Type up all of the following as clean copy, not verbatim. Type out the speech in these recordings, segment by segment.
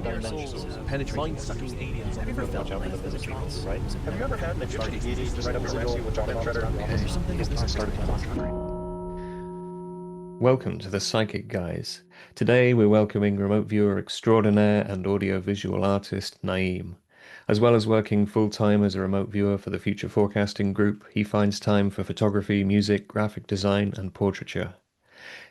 dimensional, mind-sucking aliens. Have you ever felt like those treatments, right? Have you ever had an epiphany just right up your ass with John Carter? Or something is Welcome to the Psychic Guys. Today we're welcoming remote viewer extraordinaire and audiovisual artist Nyiam. As well as working full-time as a remote viewer for the Future Forecasting Group, he finds time for photography, music, graphic design, and portraiture.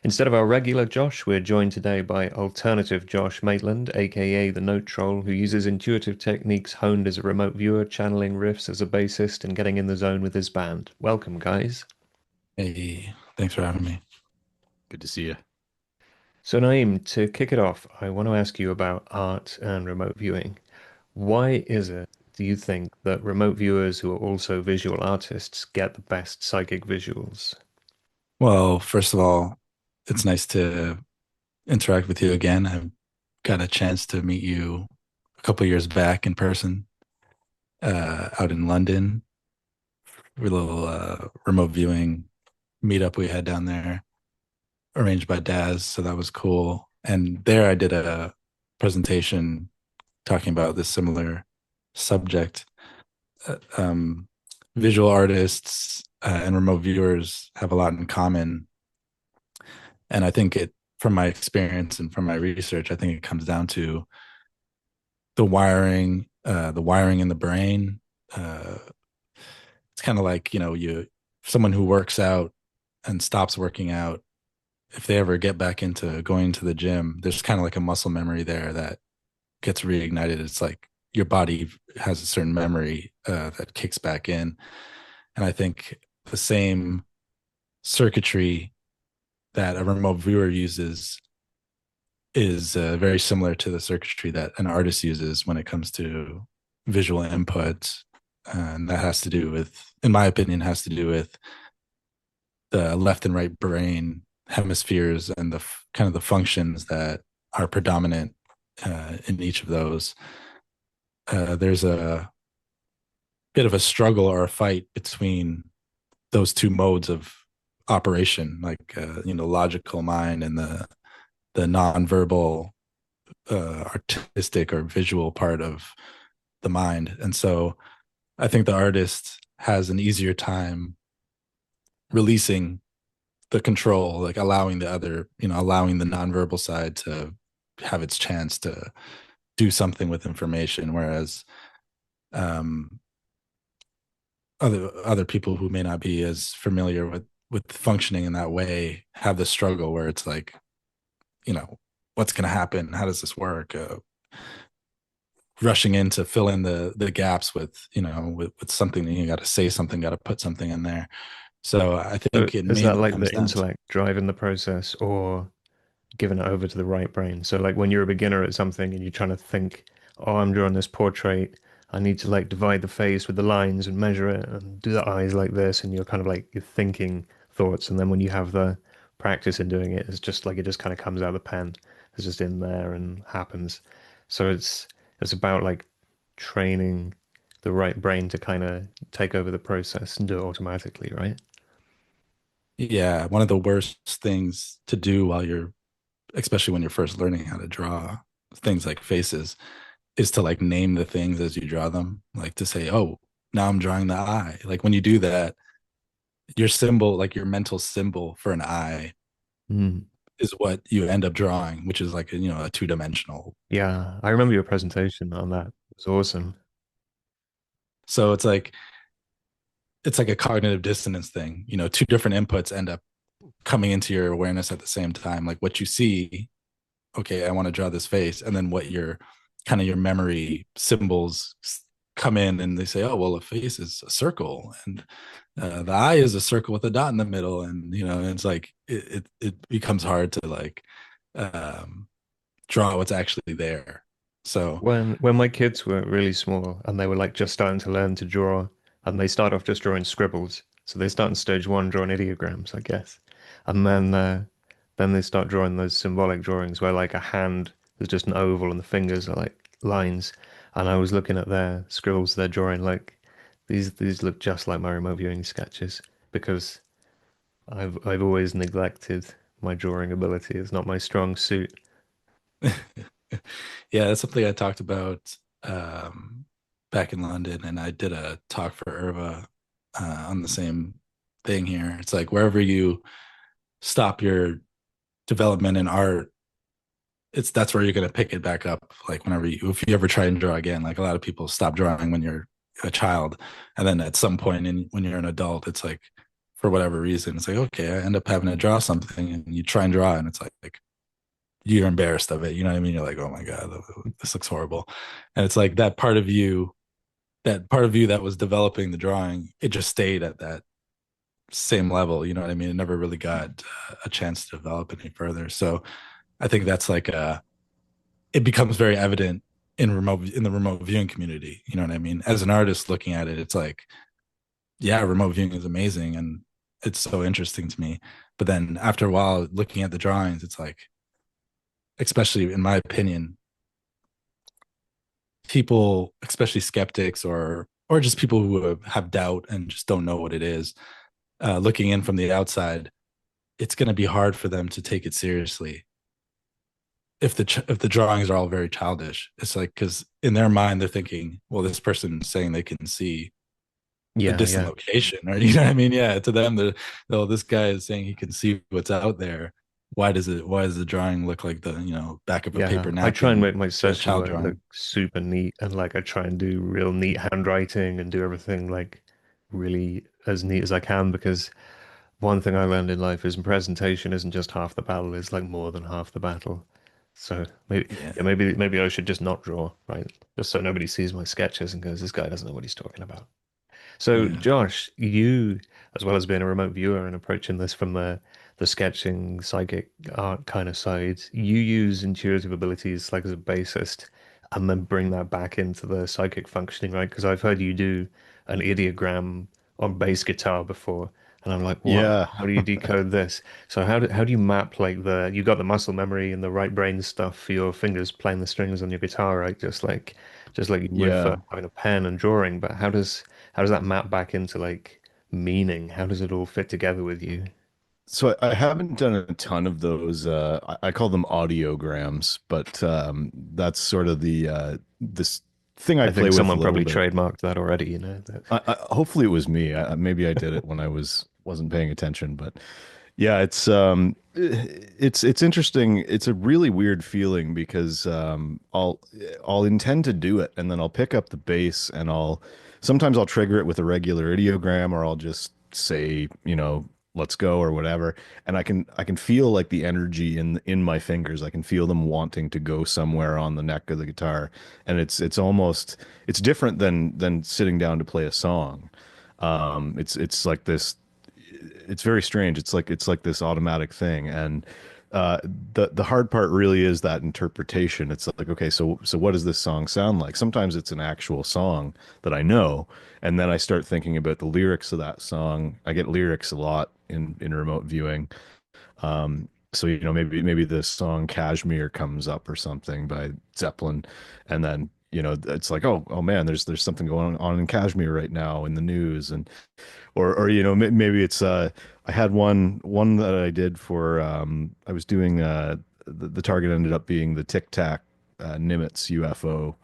Instead of our regular Josh, we're joined today by alternative Josh Maitland, aka the Note Troll, who uses intuitive techniques honed as a remote viewer, channeling riffs as a bassist, and getting in the zone with his band. Welcome, guys. Hey, thanks for having me. good to see you. So, Naeem, to kick it off, I want to ask you about art and remote viewing. Why is it, do you think, that remote viewers who are also visual artists get the best psychic visuals? Well, first of all, it's nice to interact with you again. I've got a chance to meet you a couple years back in person, out in London, for a little remote viewing meetup we had down there, arranged by Daz. So that was cool. And there I did a presentation talking about this similar subject. Uh, um, Visual artists and remote viewers have a lot in common. And I think from my experience and from my research, I think it comes down to the wiring in the brain. It's kind of like, someone who works out and stops working out, if they ever get back into going to the gym, there's kind of like a muscle memory there that gets reignited. It's like your body has a certain memory that kicks back in. And I think the same circuitry that a remote viewer uses is very similar to the circuitry that an artist uses when it comes to visual input. And that has to do with, in my opinion, has to do with the left and right brain hemispheres and the kind of the functions that are predominant in each of those. There's a bit of a struggle or a fight between those two modes of operation, like logical mind and the nonverbal artistic or visual part of the mind. And so I think the artist has an easier time releasing the control, like allowing allowing the nonverbal side to have its chance to do something with information, whereas other people who may not be as familiar with functioning in that way have the struggle where it's like, what's going to happen? How does this work? Rushing in to fill in the gaps with something that you got to say something, got to put something in there. So I So think it is that mainly like comes the down to, intellect driving the process or giving it over to the right brain? So like when you're a beginner at something and you're trying to think, oh, I'm drawing this portrait, I need to like divide the face with the lines and measure it and do the eyes like this, and you're kind of like you're thinking thoughts, and then when you have the practice in doing it, it's just like it just kind of comes out of the pen. It's just in there and happens. So it's about like training the right brain to kind of take over the process and do it automatically, right? yeah, one of the worst things to do while you're, especially when you're first learning how to draw things like faces, is to like name the things as you draw them, like to say, oh, now I'm drawing the eye. Like when you do that, your symbol, like your mental symbol for an eye, Mm. is what you end up drawing, which is like a two-dimensional. Yeah, I remember your presentation on that. It was awesome. So it's like a cognitive dissonance thing. Two different inputs end up coming into your awareness at the same time. Like what you see, okay, I want to draw this face, and then what your kind of your memory symbols come in, and they say, oh, well, a face is a circle, and the eye is a circle with a dot in the middle, and it's like it becomes hard to like um, draw what's actually there. So When my kids were really small and they were like just starting to learn to draw, and they start off just drawing scribbles. So they start in stage one drawing ideograms, I guess. And then they start drawing those symbolic drawings where like a hand is just an oval and the fingers are like lines. And I was looking at their scribbles they're drawing like these look just like my remote viewing sketches because I've always neglected my drawing ability. It's not my strong suit. Yeah, that's something I talked about back in London, and I did a talk for Irva on the same thing here. It's like wherever you stop your development in art, it's that's where you're going to pick it back up. Like whenever if you ever try and draw again, like a lot of people stop drawing when you're a child, and then at some point when you're an adult, it's like for whatever reason, it's like okay, I end up having to draw something, and you try and draw, and it's like you're embarrassed of it. You know what I mean? You're like, oh my god, this looks horrible, and it's like that part of you that was developing the drawing, it just stayed at that same level. You know what I mean? It never really got a chance to develop any further. So I think that's like it becomes very evident in the remote viewing community. You know what I mean? As an artist looking at it, it's like, yeah, remote viewing is amazing and it's so interesting to me. But then after a while, looking at the drawings, it's like, especially in my opinion, people, especially skeptics or just people who have doubt and just don't know what it is, looking in from the outside, it's going to be hard for them to take it seriously if the drawings are all very childish. It's like because in their mind they're thinking, well, this person is saying they can see a Yeah, distant yeah. location, or you know what I mean? Yeah, to them, oh, this guy is saying he can see what's out there. Why does the drawing look like the back of a Yeah, paper I try and napkin make my to a session child work look drawing? super neat and like I try and do real neat handwriting and do everything like really as neat as I can because one thing I learned in life is presentation isn't just half the battle, it's like more than half the battle. So maybe Yeah, yeah, maybe I should just not draw, right? Just so nobody sees my sketches and goes, this guy doesn't know what he's talking about. So, yeah, Josh, you, as well as being a remote viewer and approaching this from the sketching, psychic art kind of side, you use intuitive abilities like as a bassist, and then bring that back into the psychic functioning, right? Because I've heard you do an ideogram on bass guitar before, and I'm like, what? Yeah. How do you decode this? So how do you map like you got the muscle memory and the right brain stuff for your fingers playing the strings on your guitar, right? Just like you would for Yeah. having a pen and drawing, but how does that map back into like meaning? How does it all fit together with you? So I haven't done a ton of those. I call them audiograms, but that's sort of the this thing I I play think with a someone little probably bit. trademarked that already, that Hopefully it was me. Maybe I did it when I wasn't paying attention, but yeah, it's interesting. It's a really weird feeling because I'll intend to do it and then I'll pick up the bass and sometimes I'll trigger it with a regular ideogram or I'll just say, let's go or whatever. And I can feel like the energy in my fingers. I can feel them wanting to go somewhere on the neck of the guitar. And it's different than sitting down to play a song. It's like this it's very strange. It's like this automatic thing, and uh, the hard part really is that interpretation. It's like, okay, so what does this song sound like? Sometimes it's an actual song that I know, and then I start thinking about the lyrics of that song. I get lyrics a lot in remote viewing. So maybe the song Kashmir comes up or something by Zeppelin, and then it's like, oh man, there's something going on in Kashmir right now in the news, and or maybe it's I had one that I did for I was doing the target ended up being the Tic Tac Nimitz UFO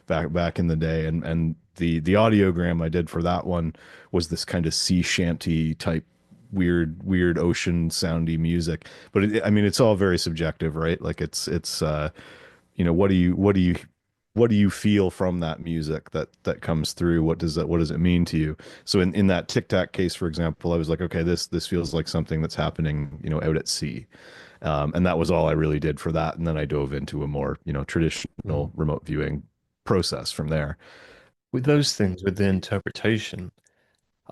back in the day, and the audiogram I did for that one was this kind of sea shanty type weird ocean soundy music, but I mean it's all very subjective, right? Like it's what do you feel from that music that comes through? What does it mean to you? So in that Tic Tac case, for example, I was like, okay, this feels like something that's happening, out at sea. And that was all I really did for that. And then I dove into a more, traditional Mm. remote viewing process from there. With those things, with the interpretation,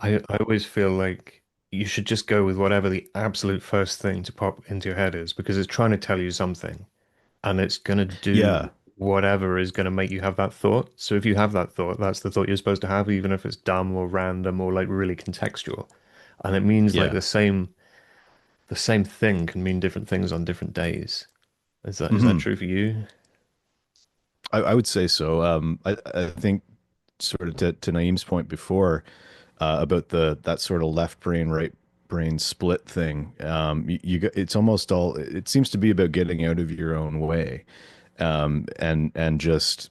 I always feel like you should just go with whatever the absolute first thing to pop into your head is because it's trying to tell you something and it's going to Yeah. do whatever is going to make you have that thought. So if you have that thought, that's the thought you're supposed to have, even if it's dumb or random or like really contextual. And it means like Yeah. the same thing can mean different things on different days. Is that Hmm. true for you? I would say so. I think sort of to Naeem's point before, about that sort of left brain, right brain split thing. It's almost all, it seems to be about getting out of your own way. and just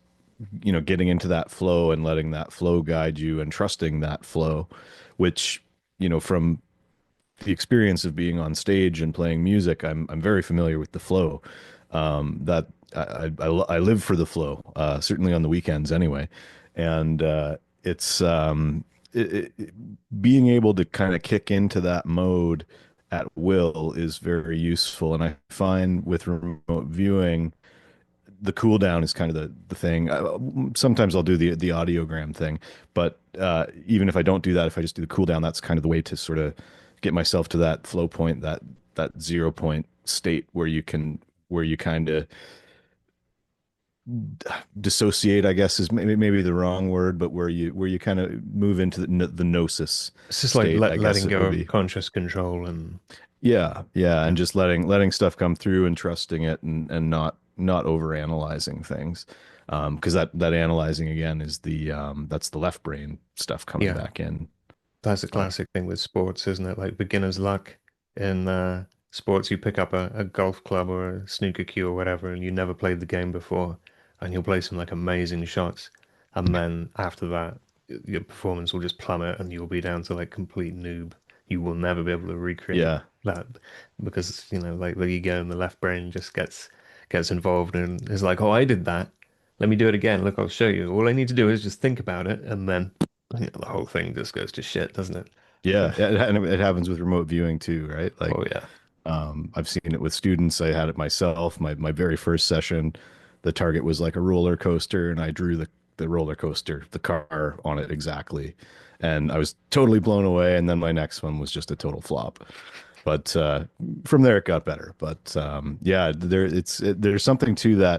getting into that flow and letting that flow guide you and trusting that flow, which from the experience of being on stage and playing music, I'm very familiar with the flow. That I live for the flow, certainly on the weekends anyway, and it's being able to kind of kick into that mode at will is very useful. And I find with remote viewing, the cool down is kind of the thing. Sometimes I'll do the audiogram thing, but even if I don't do that, if I just do the cool down, that's kind of the way to sort of get myself to that flow point, that 0 point state where you kind of dissociate, I guess is maybe the wrong word, but where you kind of move into the gnosis It's just like state, I guess letting it go would of be. conscious control and Yeah, yeah. and just letting stuff come through and trusting it and not over analyzing things. Because that analyzing again is that's the left brain stuff coming Yeah. back in. That's a But classic thing with sports, isn't it? Like beginner's luck in sports. You pick up a golf club or a snooker cue or whatever, and you never played the game before, and you'll play some like amazing shots, and then after that, your performance will just plummet, and you'll be down to like complete noob. You will never be able to recreate yeah, that because like the ego and the left brain just gets involved and is like, oh, I did that. Let me do it again. Look, I'll show you. All I need to do is just think about it, and then the whole thing just goes to shit, doesn't it? So, and it happens with remote viewing too, right? oh Like yeah. I've seen it with students. I had it myself. My very first session, the target was like a roller coaster, and I drew the roller coaster, the car on it exactly, and I was totally blown away. And then my next one was just a total flop. But from there, it got better. But yeah, there's something to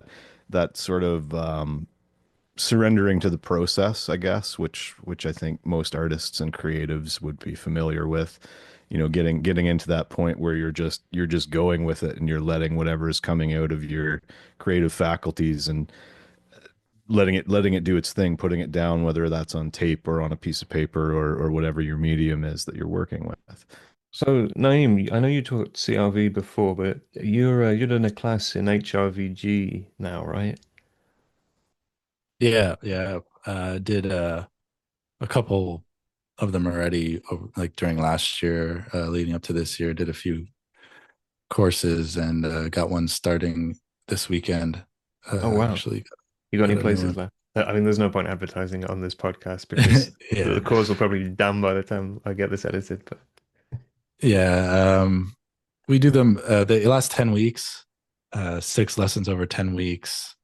that sort of surrendering to the process, I guess, which I think most artists and creatives would be familiar with. Getting into that point where you're just going with it and you're letting whatever is coming out of your creative faculties and letting it do its thing, putting it down, whether that's on tape or on a piece of paper or whatever your medium is that you're working with. So, Naeem, I know you taught CRV before, but you're doing a class in HRVG now, right? Yeah, yeah. Did a couple of them already, like during last year, leading up to this year. Did a few courses and got one starting this weekend. Oh wow. Actually, You got any got a new places one. left? I mean, there's no point advertising it on this podcast because the Yeah, course will probably be done by the time I get this edited. But yeah. We do them. They last 10 weeks, 6 lessons over 10 weeks,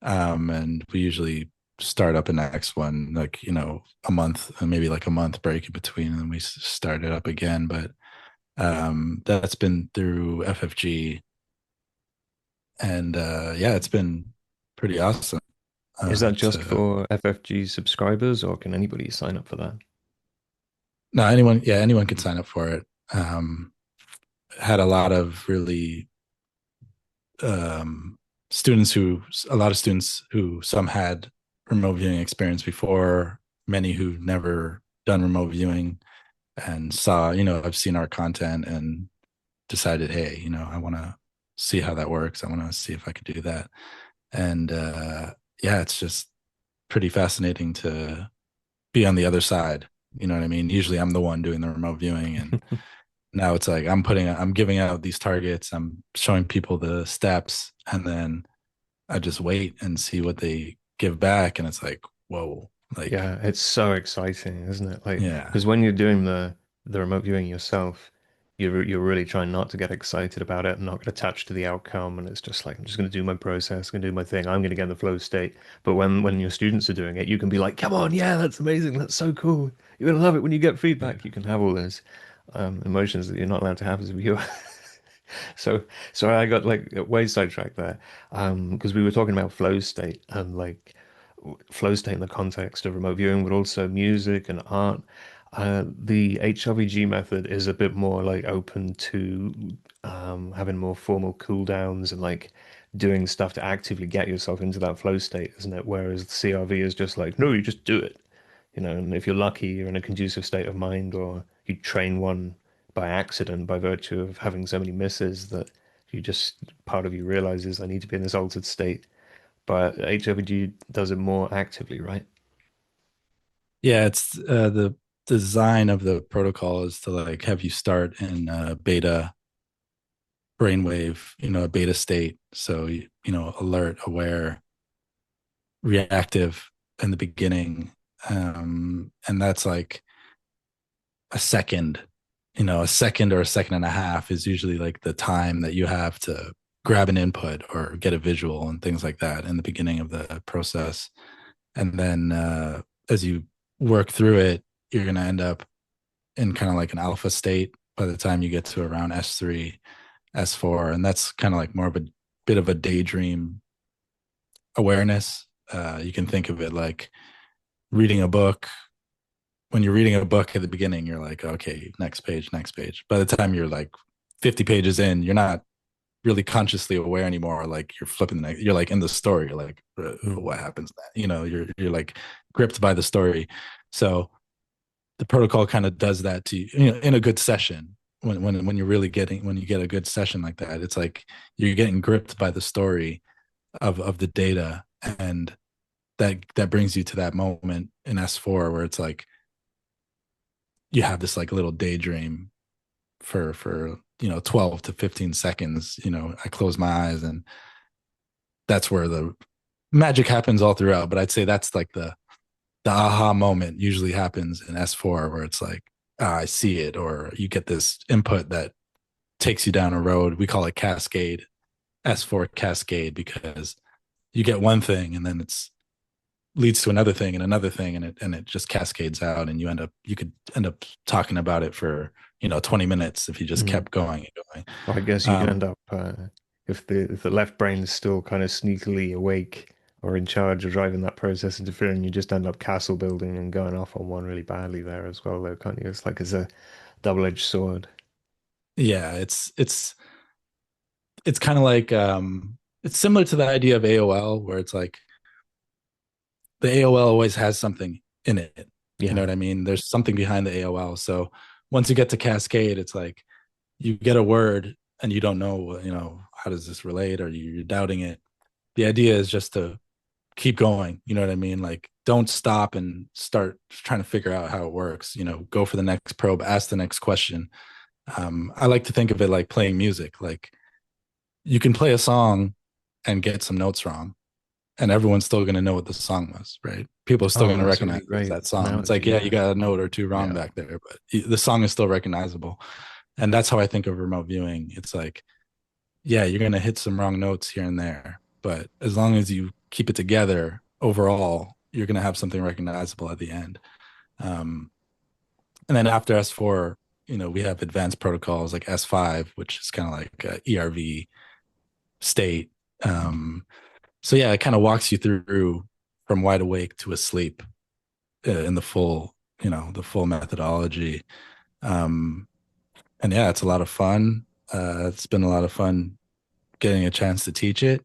and we usually start up a next one like a month and maybe like a month break in between, and then we start it up again. But that's been through FFG, and yeah, it's been pretty awesome. is that just To for FFG subscribers, or can anybody sign up for that? No, anyone, yeah, anyone can sign up for it. Had a lot of really um, a lot of students who some had remote viewing experience before, many who never done remote viewing and saw, I've seen our content and decided, hey, I want to see how that works. I want to see if I could do that. And yeah, it's just pretty fascinating to be on the other side. You know what I mean? Usually I'm the one doing the remote viewing, and now it's like I'm giving out these targets, I'm showing people the steps, and then I just wait and see what they give back. And it's like, whoa, like, Yeah, it's so exciting, isn't it? Like, yeah, because when you're doing the remote viewing yourself, you're really trying not to get excited about it and not get attached to the outcome. And it's just like I'm just going to do my process, going to do my thing. I'm going to get in the flow state. But when your students are doing it, you can be like, "Come on, yeah, that's amazing. That's so cool. You're gonna love it when you get yeah, feedback. You can have all those emotions that you're not allowed to have as a viewer." So sorry, I got like way sidetracked there. Because we were talking about flow state and like flow state in the context of remote viewing, but also music and art. The HRVG method is a bit more like open to having more formal cool downs and like doing stuff to actively get yourself into that flow state, isn't it? Whereas the CRV is just like, no, you just do it, and if you're lucky, you're in a conducive state of mind, or you train one by accident by virtue of having so many misses that you just part of you realizes I need to be in this altered state. but HRVG does it more actively, right? Yeah, it's the design of the protocol is to like have you start in beta brainwave, a beta state. So, alert, aware, reactive in the beginning. And that's like a second, a second or a second and a half is usually like the time that you have to grab an input or get a visual and things like that in the beginning of the process. And then as you work through it, you're going to end up in kind of like an alpha state by the time you get to around S3, S4. And that's kind of like more of a bit of a daydream awareness. You can think of it like reading a book. When you're reading a book at the beginning, you're like, okay, next page, next page. By the time you're like 50 pages in, you're not really consciously aware anymore. Like you're flipping the next, you're like in the story. You're like, what happens then? You're like gripped by the story. So the protocol kind of does that to you, in a good session. When you're really when you get a good session like that, it's like you're getting gripped by the story of the data, and that brings you to that moment in S4 where it's like you have this like little daydream for 12 to 15 seconds. I close my eyes, and that's where the magic happens all throughout. But I'd say that's like the aha moment usually happens in S4 where it's like, I see it, or you get this input that takes you down a road. We call it cascade, S4 cascade, because you get one thing and then it's leads to another thing and another thing, and it just cascades out, and you could end up talking about it for 20 minutes if you just kept going and going. Well, I guess you can end up if the left brain is still kind of sneakily awake or in charge of driving that process interfering, you just end up castle building and going off on one really badly there as well, though, can't you? It's like it's a double-edged sword. Yeah, it's kind of like it's similar to the idea of AOL, where it's like the AOL always has something in it. Yeah. You know what I mean? There's something behind the AOL. So once you get to Cascade, it's like you get a word and you don't know, how does this relate, or you're doubting it. The idea is just to keep going. You know what I mean? Like, don't stop and start trying to figure out how it works. Go for the next probe, ask the next question. I like to think of it like playing music. Like, you can play a song and get some notes wrong, and everyone's still going to know what the song was, right? People are still going to recognize that song. It's like, yeah, you got a note or two wrong back there, but the song is still recognizable. And that's how I think of remote viewing. It's like, yeah, you're going to hit some wrong notes here and there, but as long as you keep it together overall, you're going to have something recognizable at the end. And then after S4, we have advanced protocols like S5, which is kind of like ERV state. So yeah, it kind of walks you through from wide awake to asleep in the full methodology. And yeah, it's a lot of fun. It's been a lot of fun getting a chance to teach it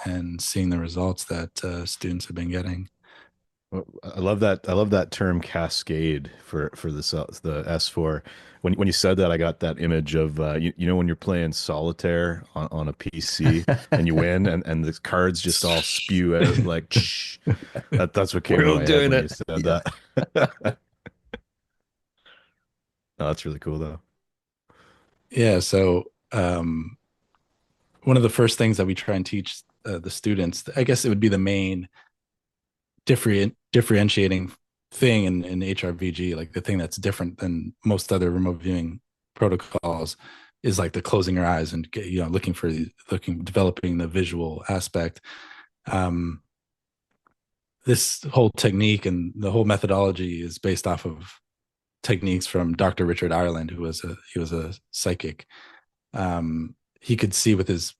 and seeing the results that students have been getting. Well, I love that. I love that term cascade for the S4. When you said that, I got that image of when you're playing solitaire on a PC and you win, and the cards just all spew out like that's what came We're to all my head doing when it. you said that. No, that's really cool though. Yeah. So one of the first things that we try and teach the students, I guess it would be the main differentiating thing in HRVG, like the thing that's different than most other remote viewing protocols, is like the closing your eyes and developing the visual aspect. This whole technique and the whole methodology is based off of techniques from Dr. Richard Ireland, who was a psychic. He could see with his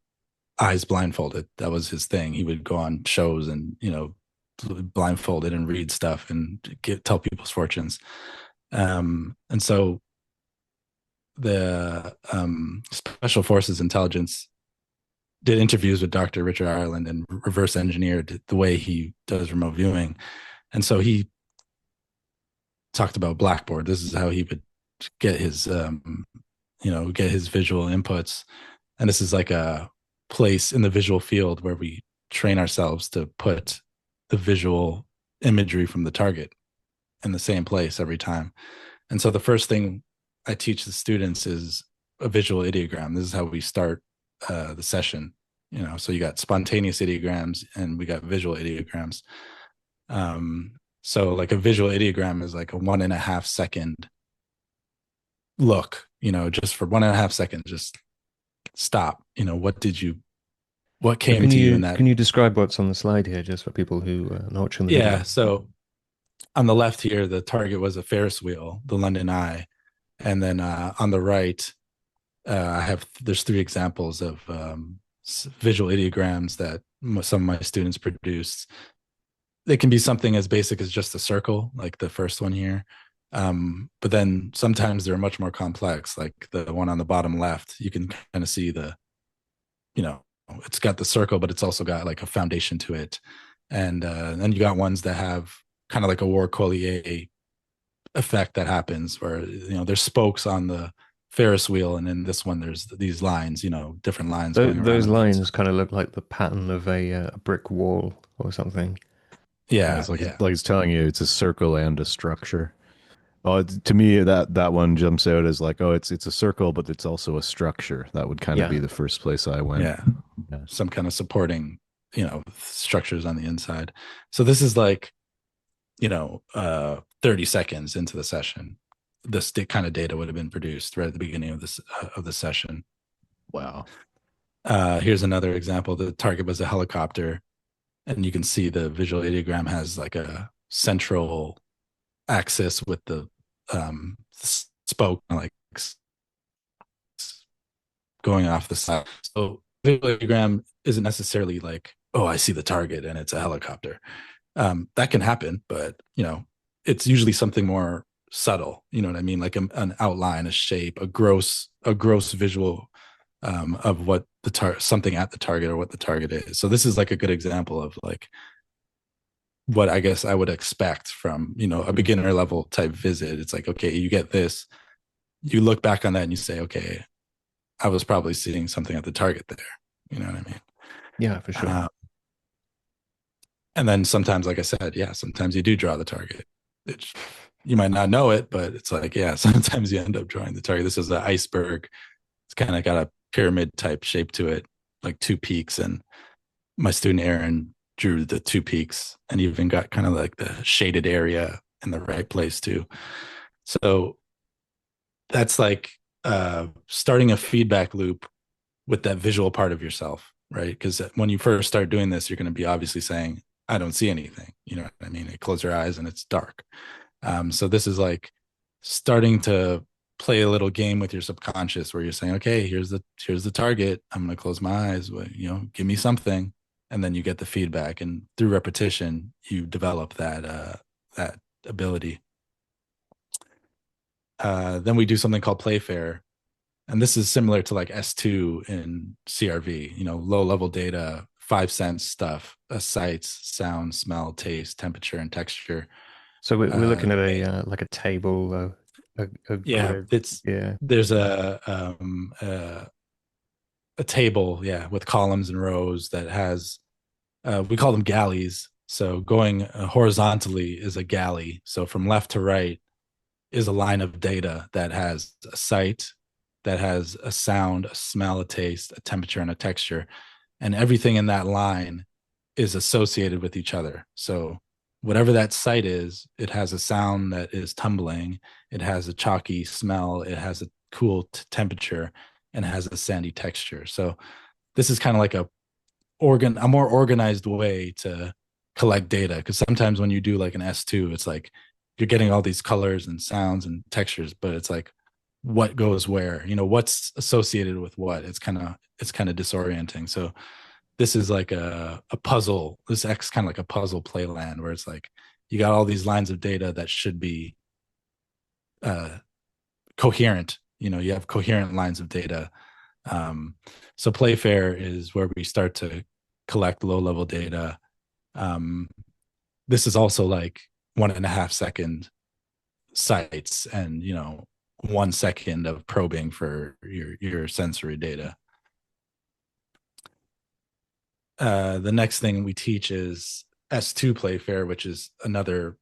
eyes blindfolded. That was his thing. He would go on shows and blindfolded and read stuff and tell people's fortunes. And so the Special Forces Intelligence did interviews with Dr. Richard Ireland and reverse engineered the way he does remote viewing. And so he talked about Blackboard. This is how he would get his visual inputs. And this is like a place in the visual field where we train ourselves to put the visual imagery from the target in the same place every time. And so the first thing I teach the students is a visual ideogram. This is how we start the session. So you got spontaneous ideograms and we got visual ideograms. So like a visual ideogram is like a 1.5 second look, just for 1.5 seconds, just stop. What came to you in that? Can you describe what's on the slide here, just for people who are not watching the video? Yeah. So on the left here, the target was a Ferris wheel, the London Eye. And then on the right, there's 3 examples of visual ideograms that some of my students produced. They can be something as basic as just a circle, like the first one here. But then sometimes they're much more complex, like the one on the bottom left. You can kind of see it's got the circle, but it's also got like a foundation to it. And then you got ones that have kind of like a War-Collier effect that happens where, there's spokes on the Ferris wheel. And in this one, there's these lines, different lines. Those lines kind of look like the pattern of a brick wall or something. Yeah. It's like it's telling you it's a circle and a structure. Oh, to me, that one jumps out as like, oh, it's a circle, but it's also a structure. That would kind of be the first place I went. Yeah. Some kind of supporting, structures on the inside. So this is like, 30 seconds into the session. This kind of data would have been produced right at the beginning of the session. Wow. Here's another example. The target was a helicopter, and you can see the visual ideogram has like a central axis with the spoke like going off the side. So visual ideogram isn't necessarily like, oh, I see the target and it's a helicopter. That can happen, but it's usually something more subtle. You know what I mean? Like an outline, a shape, a gross visual of what something at the target or what the target is. So this is like a good example of like what I guess I would expect from, a beginner level type visit. It's like, okay, you get this, you look back on that and you say, okay, I was probably seeing something at the target there. You know what I mean? Yeah, for sure. And then sometimes, like I said, sometimes you do draw the target. You might not know it, but it's like, sometimes you end up drawing the target. This is an iceberg. It's kind of got a pyramid type shape to it, like 2 peaks. And my student Aaron drew the 2 peaks and even got kind of like the shaded area in the right place too. So that's like starting a feedback loop with that visual part of yourself, right? Because when you first start doing this, you're going to be obviously saying, I don't see anything. You know what I mean? Close your eyes and it's dark. So this is like starting to play a little game with your subconscious where you're saying, okay, here's the target. I'm going to close my eyes. Give me something. And then you get the feedback, and through repetition, you develop that ability. Then we do something called Playfair. And this is similar to like S2 in CRV, low level data, 5 sense stuff, sights, sound, smell, taste, temperature, and texture. So we're looking at a table. There's a table, with columns and rows that has, we call them galleys. So going horizontally is a galley. So from left to right is a line of data that has a sight, that has a sound, a smell, a taste, a temperature, and a texture. And everything in that line is associated with each other. So whatever that sight is, it has a sound that is tumbling, it has a chalky smell, it has a cool temperature, and it has a sandy texture. So this is kind of like a more organized way to collect data. Because sometimes when you do like an S2, it's like you're getting all these colors and sounds and textures, but it's like what goes where, what's associated with what. It's kind of disorienting. So this is like a puzzle. This acts kind of like a puzzle playland where it's like you got all these lines of data that should be coherent. You have coherent lines of data. So Playfair is where we start to collect low level data. This is also like 1.5 second sights and 1 second of probing for your sensory data. The next thing we teach is S2 Playfair, which is another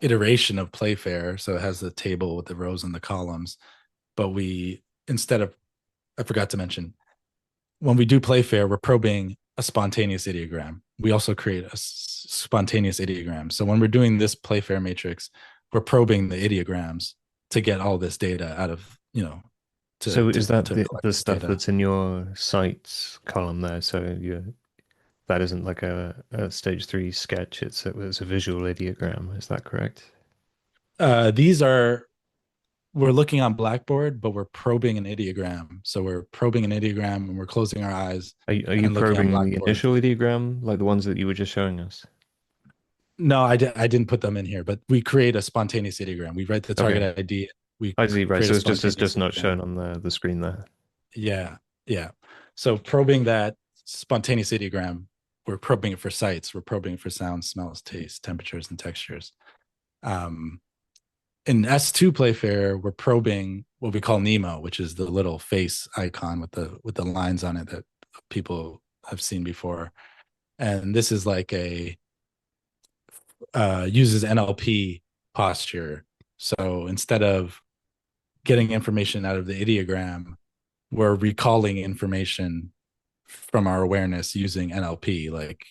iteration of Playfair. So it has the table with the rows and the columns. But instead of, I forgot to mention, when we do Playfair, we're probing a spontaneous ideogram. We also create a spontaneous ideogram. So when we're doing this Playfair matrix, we're probing the ideograms to get all this data out of, So is that the stuff data. that's in your sites column there? So that isn't like a stage 3 sketch. It's a visual ideogram. Is that correct? We're looking on Blackboard, but we're probing an ideogram. So we're probing an ideogram and we're closing our eyes. Are you probing the initial ideogram, like the ones that you were just showing us? No, I didn't put them in here, but we create a spontaneous ideogram. We write the target ID. I see, right. So it's just not ideogram. shown on the screen there. Yeah. So probing that spontaneous ideogram, we're probing it for sights. We're probing it for sounds, smells, tastes, temperatures, and textures. In S2 Playfair, we're probing what we call Nemo, which is the little face icon with the lines on it that people have seen before. And this is like uses NLP posture. So instead of getting information out of the ideogram, we're recalling information from our awareness using NLP, like,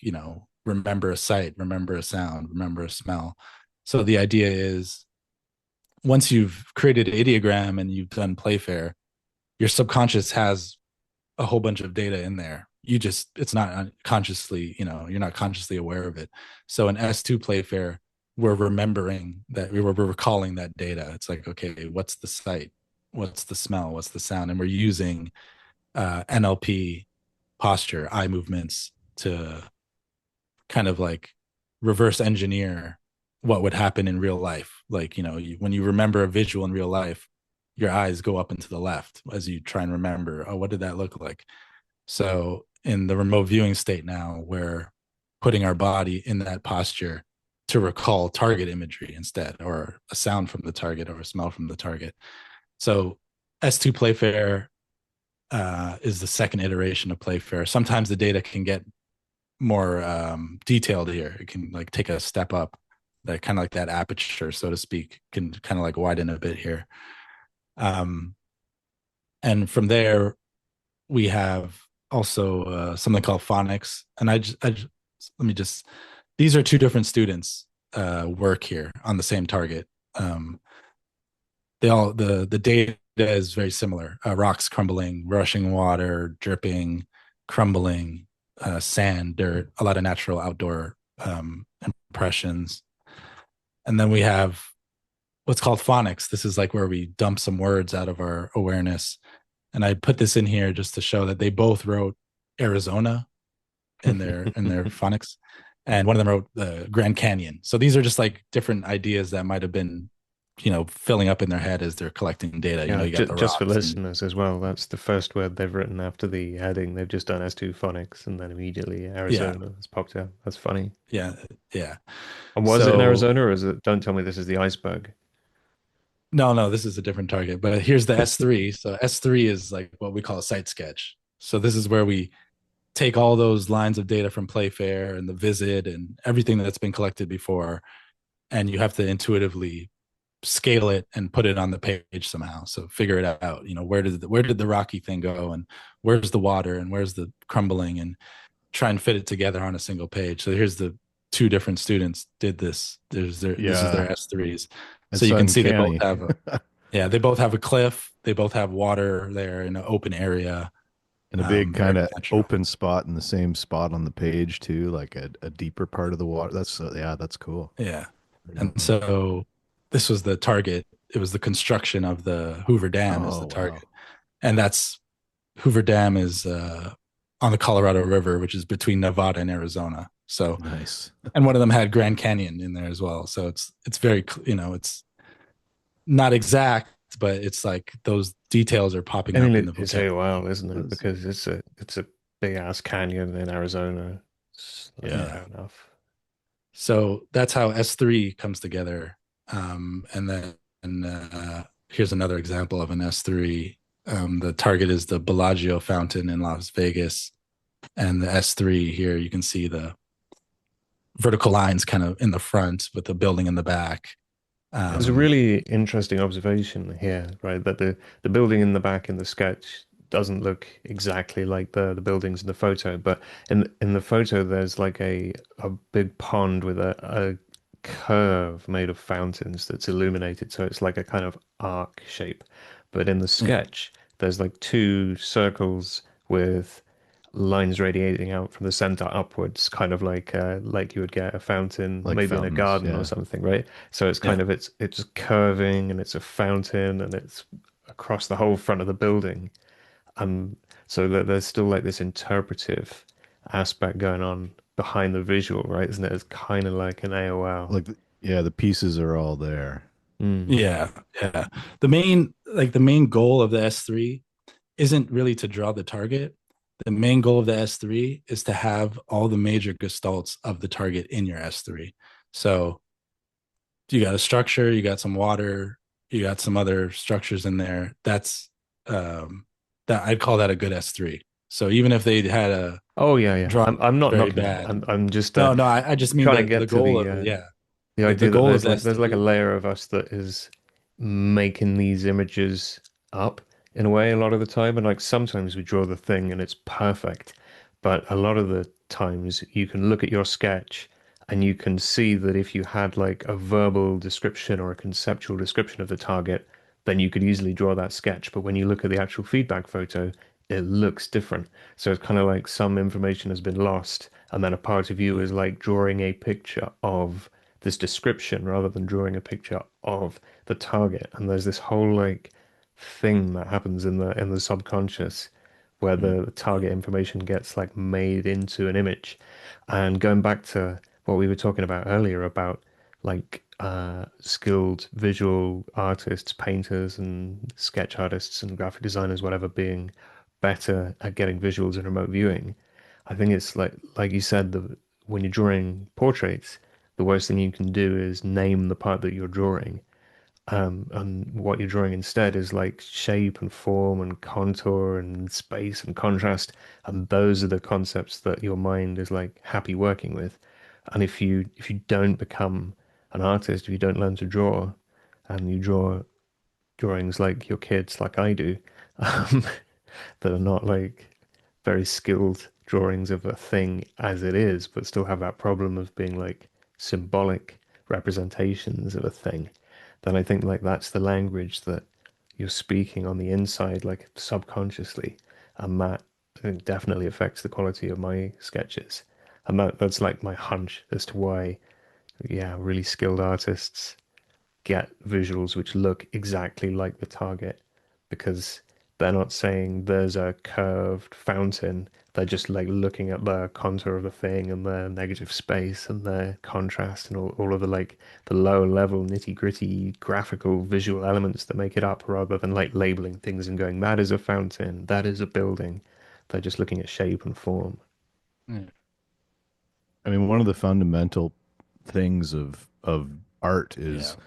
remember a sight, remember a sound, remember a smell. So the idea is, once you've created an ideogram and you've done Playfair, your subconscious has a whole bunch of data in there. It's not consciously, you're not consciously aware of it. So in S2 Playfair, we're remembering that, we're recalling that data. It's like, okay, what's the sight? What's the smell? What's the sound? And we're using NLP posture, eye movements to kind of like reverse engineer what would happen in real life. Like, when you remember a visual in real life, your eyes go up and to the left as you try and remember, oh, what did that look like? So in the remote viewing state now, we're putting our body in that posture to recall target imagery instead, or a sound from the target or a smell from the target. So S2 Playfair is the second iteration of Playfair. Sometimes the data can get more detailed here. It can like take a step up, that kind of like that aperture, so to speak, can kind of like widen a bit here. And from there, we have also something called phonics. And these are two different students work here on the same target. The data is very similar. Rocks crumbling, rushing water, dripping, crumbling, sand, dirt, a lot of natural outdoor impressions. And then we have what's called phonics. This is like where we dump some words out of our awareness. And I put this in here just to show that they both wrote Arizona in their phonics. And one of them wrote the Grand Canyon. So these are just like different ideas that might have been, filling up in their head as they're collecting data. You got just for listeners as well, that's the first word they've written after the heading. They've just done S2 phonics, and then immediately Arizona has popped out. That's funny. Yeah. And was it in Arizona, or is it? Don't tell me this is the iceberg. No, this is a different target. But here's the S3. So S3 is like what we call a site sketch. So this is where we take all those lines of data from Playfair and the visit and everything that's been collected before, and you have to intuitively scale it and put it on the page somehow. So figure it out. Where did the rocky thing go, and where's the water, and where's the crumbling, and try and fit it together on a single page. So here's the two different students did this. This is their S3s. So you can see they both have they both have a cliff. They both have water there in an open area. And a big kind of open spot in the same spot on the page too, like a deeper part of the water. That's cool. Yeah. And so this was the target. It was the construction of the Hoover Dam as the target. Wow. And that's Hoover Dam is on the Colorado River, which is between Nevada and Arizona. So nice. And one of them had Grand Canyon in there as well. So it's very, it's not exact, but it's like those details are popping up in the book. It's very wild, isn't it? Because it's a big ass canyon in Arizona. Fair enough. So that's how S3 comes together. And then here's another example of an S3. The target is the Bellagio fountain in Las Vegas. And the S3 here, you can see the vertical lines kind of in the front with the building in the back. There's a really interesting observation here, right? That the building in the back in the sketch doesn't look exactly like the buildings in the photo, but in the photo there's like a big pond with a curve made of fountains that's illuminated, so it's like a kind of arc shape. But in the Yeah, sketch, there's like two circles with lines radiating out from the center upwards, kind of like you would get a fountain, Like maybe in a fountains. garden or Yeah. something, right? So it's yeah, kind of it's curving and it's a fountain and it's across the whole front of the building. And so that there's still like this interpretive aspect going on behind the visual, right? Isn't it? It's kind of like an AOL. Like, yeah, the pieces are all there. Mm. yeah, yeah. The main goal of the S3 isn't really to draw the target. The main goal of the S3 is to have all the major gestalts of the target in your S3. So you got a structure, you got some water, you got some other structures in there. Um that I'd call that a good S3. So even if they had a Oh yeah, yeah. drawing I'm not very knocking it. bad. I'm just No, no, I just mean trying to the get to goal of it, yeah. the The idea that goal of the there's like a S3. layer of us that is making these images up in a way a lot of the time, and like sometimes we draw the thing and it's perfect, but a lot of the times you can look at your sketch and you can see that if you had like a verbal description or a conceptual description of the target, then you could easily draw that sketch. But when you look at the actual feedback photo, it looks different. So it's kind of like some information has been lost, and then a part of you is like drawing a picture of this description rather than drawing a picture of the target. And there's this whole like thing that happens in the subconscious where the target information gets like made into an image. And going back to what we were talking about earlier about like skilled visual artists, painters, and sketch artists and graphic designers, whatever, being better at getting visuals in remote viewing. I think it's like you said, the when you're drawing portraits, the worst thing you can do is name the part that you're drawing. And what you're drawing instead is like shape and form and contour and space and contrast. And those are the concepts that your mind is like happy working with. And if you don't become an artist, if you don't learn to draw, and you draw drawings like your kids, like I do, um, that are not like very skilled drawings of a thing as it is, but still have that problem of being like symbolic representations of a thing, then I think like that's the language that you're speaking on the inside, like subconsciously. And that I think definitely affects the quality of my sketches. And that's like my hunch as to why, yeah, really skilled artists get visuals which look exactly like the target because they're not saying there's a curved fountain. They're just like looking at the contour of the thing and the negative space and the contrast and all of the like the lower level nitty gritty graphical visual elements that make it up rather than like labeling things and going, that is a fountain, that is a building. They're just looking at shape and form. Yeah. I mean, one of the fundamental things of art Yeah. is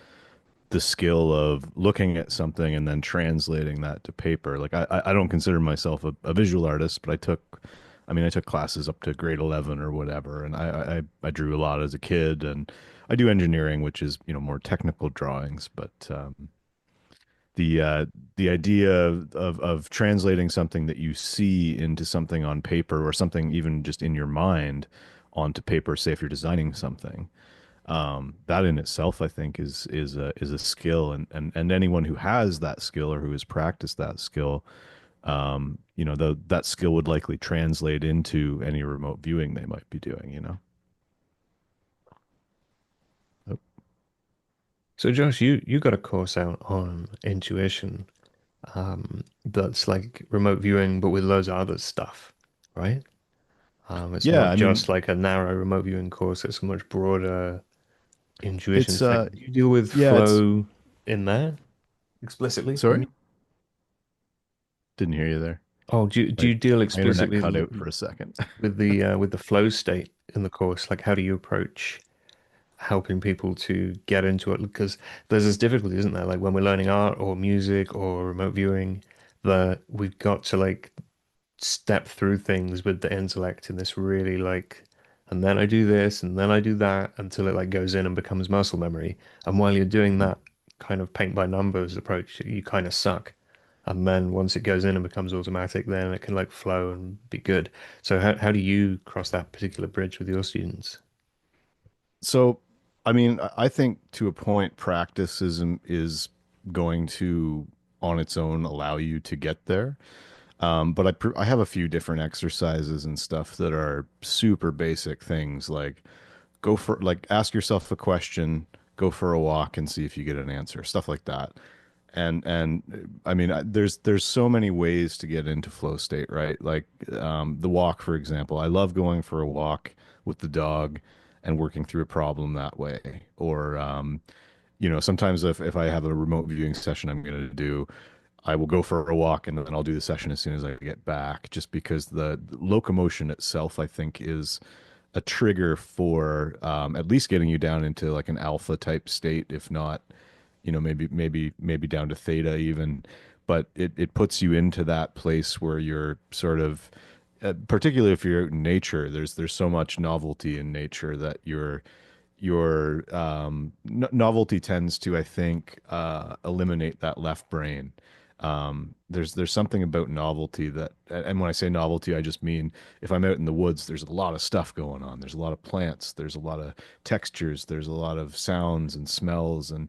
the skill of looking at something and then translating that to paper. Like I don't consider myself a visual artist, but I took classes up to grade 11 or whatever, and I drew a lot as a kid, and I do engineering, which is more technical drawings, but the uh, the idea of translating something that you see into something on paper or something even just in your mind onto paper, say if you're designing something, that in itself, I think, is a skill, and anyone who has that skill or who has practiced that skill, that skill would likely translate into any remote viewing they might be doing. Oh, So Josh, you got a course out on intuition, that's like remote viewing, but with loads of other stuff, right? It's yeah, not I mean, just like a narrow remote viewing course, it's a much broader intuition it's thing. Do you deal with yeah, it's flow in there explicitly? I sorry, mean, didn't hear you there. oh, do My you deal my internet explicitly cut out for a second. with the flow state in the course? Like, how do you approach helping people to get into it? Because there's this difficulty, isn't there? Like when we're learning art or music or remote viewing, that we've got to like step through things with the intellect in this really like, and then I do this and then I do that until it like goes in and becomes muscle memory. And while you're doing that kind of paint by numbers approach, you kind of suck. And then once it goes in and becomes automatic, then it can like flow and be good. So how do you cross that particular bridge with your students? So, I mean, I think to a point, practice is going to on its own allow you to get there. But I have a few different exercises and stuff that are super basic things like go for like ask yourself a question, go for a walk and see if you get an answer, stuff like that. And I mean, there's so many ways to get into flow state, right? Like the walk, for example. I love going for a walk with the dog and working through a problem that way. Or sometimes if I have a remote viewing session I'm going to do, I will go for a walk and then I'll do the session as soon as I get back, just because the locomotion itself, I think, is a trigger for at least getting you down into like an alpha type state, if not, maybe down to theta even. But it puts you into that place where you're sort of, particularly if you're out in nature, there's so much novelty in nature that your novelty tends to, I think, eliminate that left brain. There's something about novelty that, and when I say novelty, I just mean if I'm out in the woods, there's a lot of stuff going on. There's a lot of plants, there's a lot of textures, there's a lot of sounds and smells, and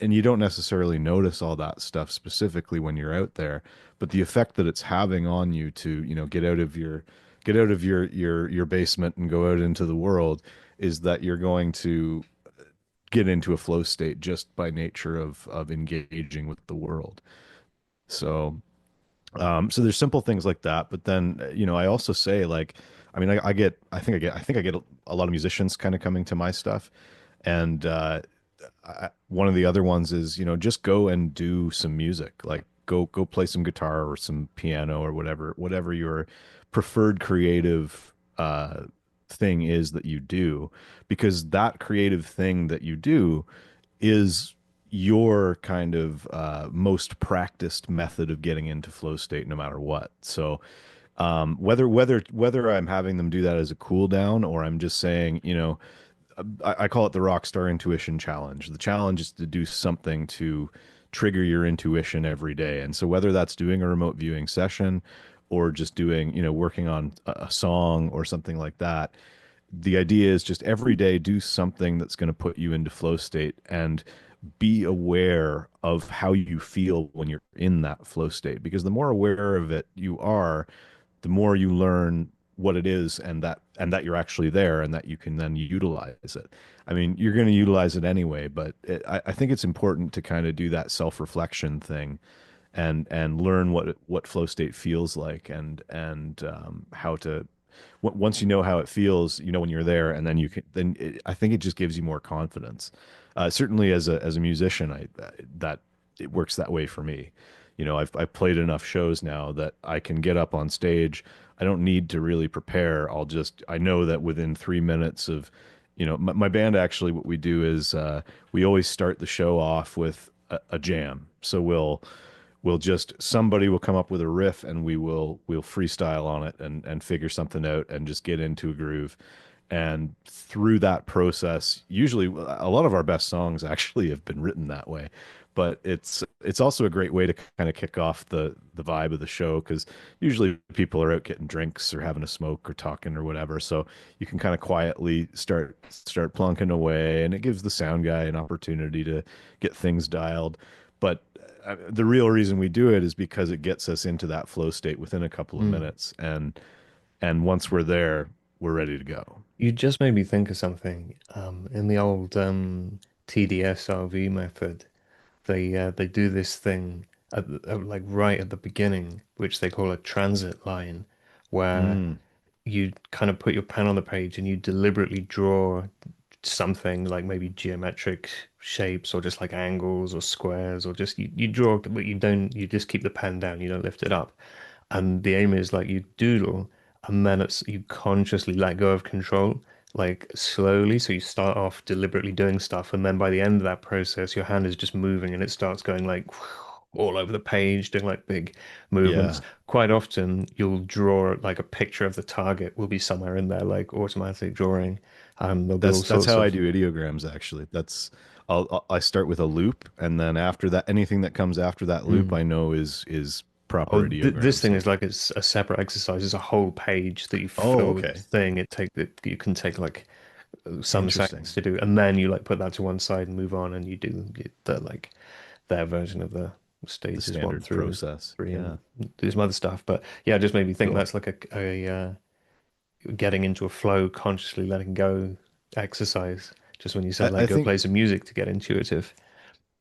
you don't necessarily notice all that stuff specifically when you're out there, but the effect that it's having on you to, get out of your basement and go out into the world is that you're going to get into a flow state just by nature of engaging with the world. So, so there's simple things like that, but then, I also say like, I mean, I think I get a lot of musicians kind of coming to my stuff, and one of the other ones is, just go and do some music, like go play some guitar or some piano or whatever your preferred creative thing is that you do, because that creative thing that you do is your kind of most practiced method of getting into flow state no matter what. So whether I'm having them do that as a cool down or I'm just saying, I call it the Rockstar Intuition Challenge. The challenge is to do something to trigger your intuition every day. And so whether that's doing a remote viewing session or just doing, working on a song or something like that, the idea is just every day do something that's going to put you into flow state and be aware of how you feel when you're in that flow state. Because the more aware of it you are, the more you learn what it is, and that you're actually there and that you can then utilize it. I mean, you're going to utilize it anyway, but I think it's important to kind of do that self-reflection thing and learn what flow state feels like, and how to once you know how it feels, when you're there, and then I think it just gives you more confidence. Certainly as a musician, that it works that way for me. I've played enough shows now that I can get up on stage. I don't need to really prepare. I know that within 3 minutes of, my band, actually, what we do is we always start the show off with a jam. So we'll just, somebody will come up with a riff and we'll freestyle on it and figure something out and just get into a groove. And through that process, usually a lot of our best songs actually have been written that way. But it's also a great way to kind of kick off the vibe of the show, because usually people are out getting drinks or having a smoke or talking or whatever. So you can kind of quietly start plunking away, and it gives the sound guy an opportunity to get things dialed. But the real reason we do it is because it gets us into that flow state within a couple of minutes, and once we're there, we're ready to go. You just made me think of something. In the old TDSRV method, they do this thing like right at the beginning, which they call a transit line, where Mm, you kind of put your pen on the page and you deliberately draw something like maybe geometric shapes or just like angles or squares, or just you draw, but you just keep the pen down, you don't lift it up. And the aim is like you doodle, and then it's you consciously let go of control, like slowly. So you start off deliberately doing stuff, and then by the end of that process, your hand is just moving and it starts going like all over the page, doing like big movements. Yeah. Quite often, you'll draw like a picture of the target will be somewhere in there, like automatic drawing. There'll be all That's sorts how I of. do ideograms actually. I start with a loop, and then after that, anything that comes after that loop Mm. I know is Oh, proper this ideogram thing is stuff. like it's a separate exercise. It's a whole page that you Oh, fill with okay. this thing. You can take like some Interesting. seconds to do, and then you like put that to one side and move on, and you do the like their version of the The stages one standard through process. three Yeah. and do some other stuff. But yeah, it just made me think Cool. that's like getting into a flow, consciously letting go exercise. Just when you said let I go, think play some music to get intuitive.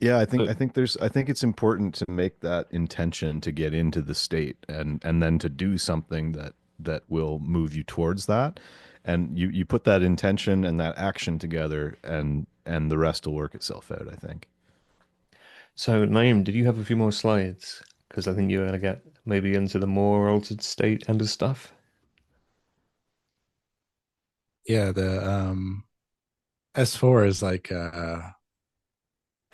yeah, But I think it's important to make that intention to get into the state and then to do something that will move you towards that. And you put that intention and that action together and the rest will work itself out, I think. so, Naeem, did you have a few more slides? Because I think you're gonna get maybe into the more altered state end of stuff. Yeah, the S4 is like I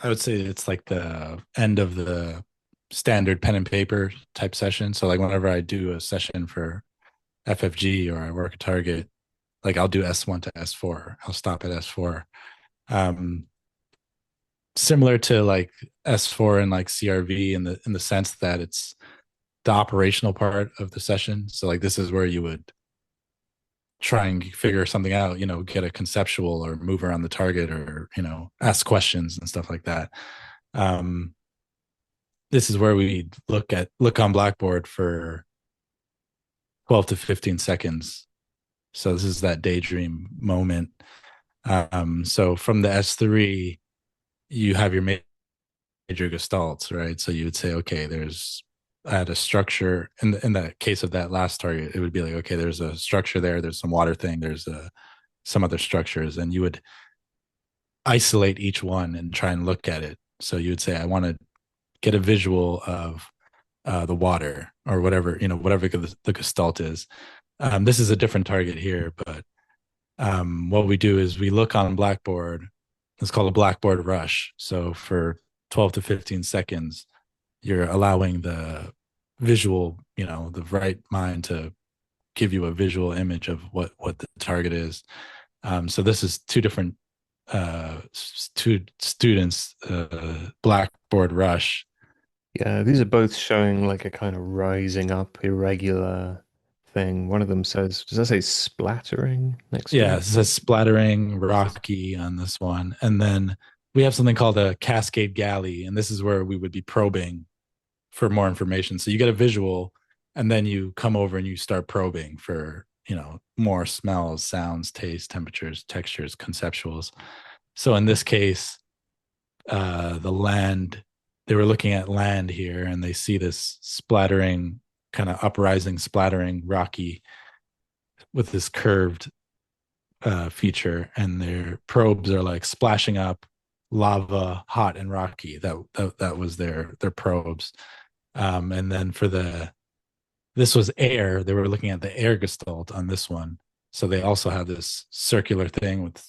would say it's like the end of the standard pen and paper type session. So like whenever I do a session for FFG or I work a target, like I'll do S1 to S4. I'll stop at S4. Um, Similar to like S4 and like CRV in the sense that it's the operational part of the session. So like this is where you would try and figure something out, you know, get a conceptual or move around the target or, you know, ask questions and stuff like that. Um, this is where we look on Blackboard for 12 to 15 seconds. So this is that daydream moment. So from the S3, you have your major gestalts, right? So you would say, okay, there's at a structure in the case of that last target, it would be like, okay, there's a structure there, there's some water thing, there's some other structures, and you would isolate each one and try and look at it. So you would say, I want to get a visual of the water or whatever, you know, whatever the gestalt is. This is a different target here, but what we do is we look on Blackboard. It's called a Blackboard rush. So for 12 to 15 seconds, you're allowing the visual, you know, the right mind to give you a visual image of what the target is. So this is two different two students Blackboard rush. Yeah, these are both showing like a kind of rising up, irregular thing. One of them says, does that say splattering next to Yeah, it? it says splattering rocky on this one. And then we have something called a cascade galley, and this is where we would be probing for more information. So you get a visual, and then you come over and you start probing for, you know, more smells, sounds, taste, temperatures, textures, conceptuals. So in this case, the land, they were looking at land here, and they see this splattering, kind of uprising, splattering rocky with this curved feature, and their probes are like splashing up lava, hot and rocky. That was their probes. And then for this was air. They were looking at the air gestalt on this one, so they also have this circular thing with,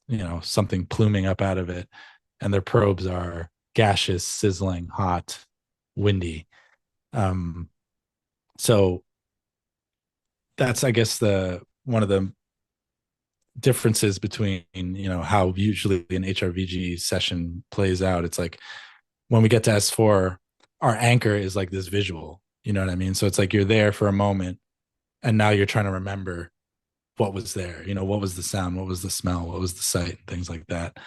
you know, something pluming up out of it, and their probes are gaseous, sizzling, hot, windy. Um, so that's, I guess, the one of the differences between, you know, how usually an HRVG session plays out. It's like when we get to S4, our anchor is like this visual, you know what I mean? So it's like you're there for a moment and now you're trying to remember what was there, you know, what was the sound, what was the smell, what was the sight, things like that.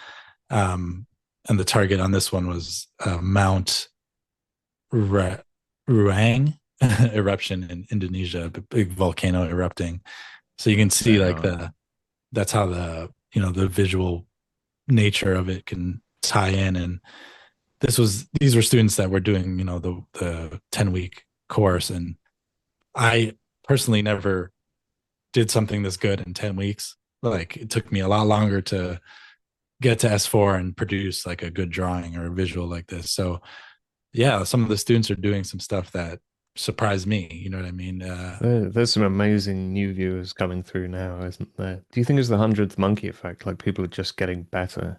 Um, and the target on this one was Mount Ruang eruption in Indonesia, a big volcano erupting. So you can see Right like on. that's how the, you know, the visual nature of it can tie in. And these were students that were doing, you know, the 10-week course, and I personally never did something this good in 10 weeks. Like it took me a lot longer to get to S4 and produce like a good drawing or a visual like this. So yeah, some of the students are doing some stuff that surprised me, you know what I mean? There's some amazing new viewers coming through now, isn't there? Do you think it's the hundredth monkey effect? Like people are just getting better.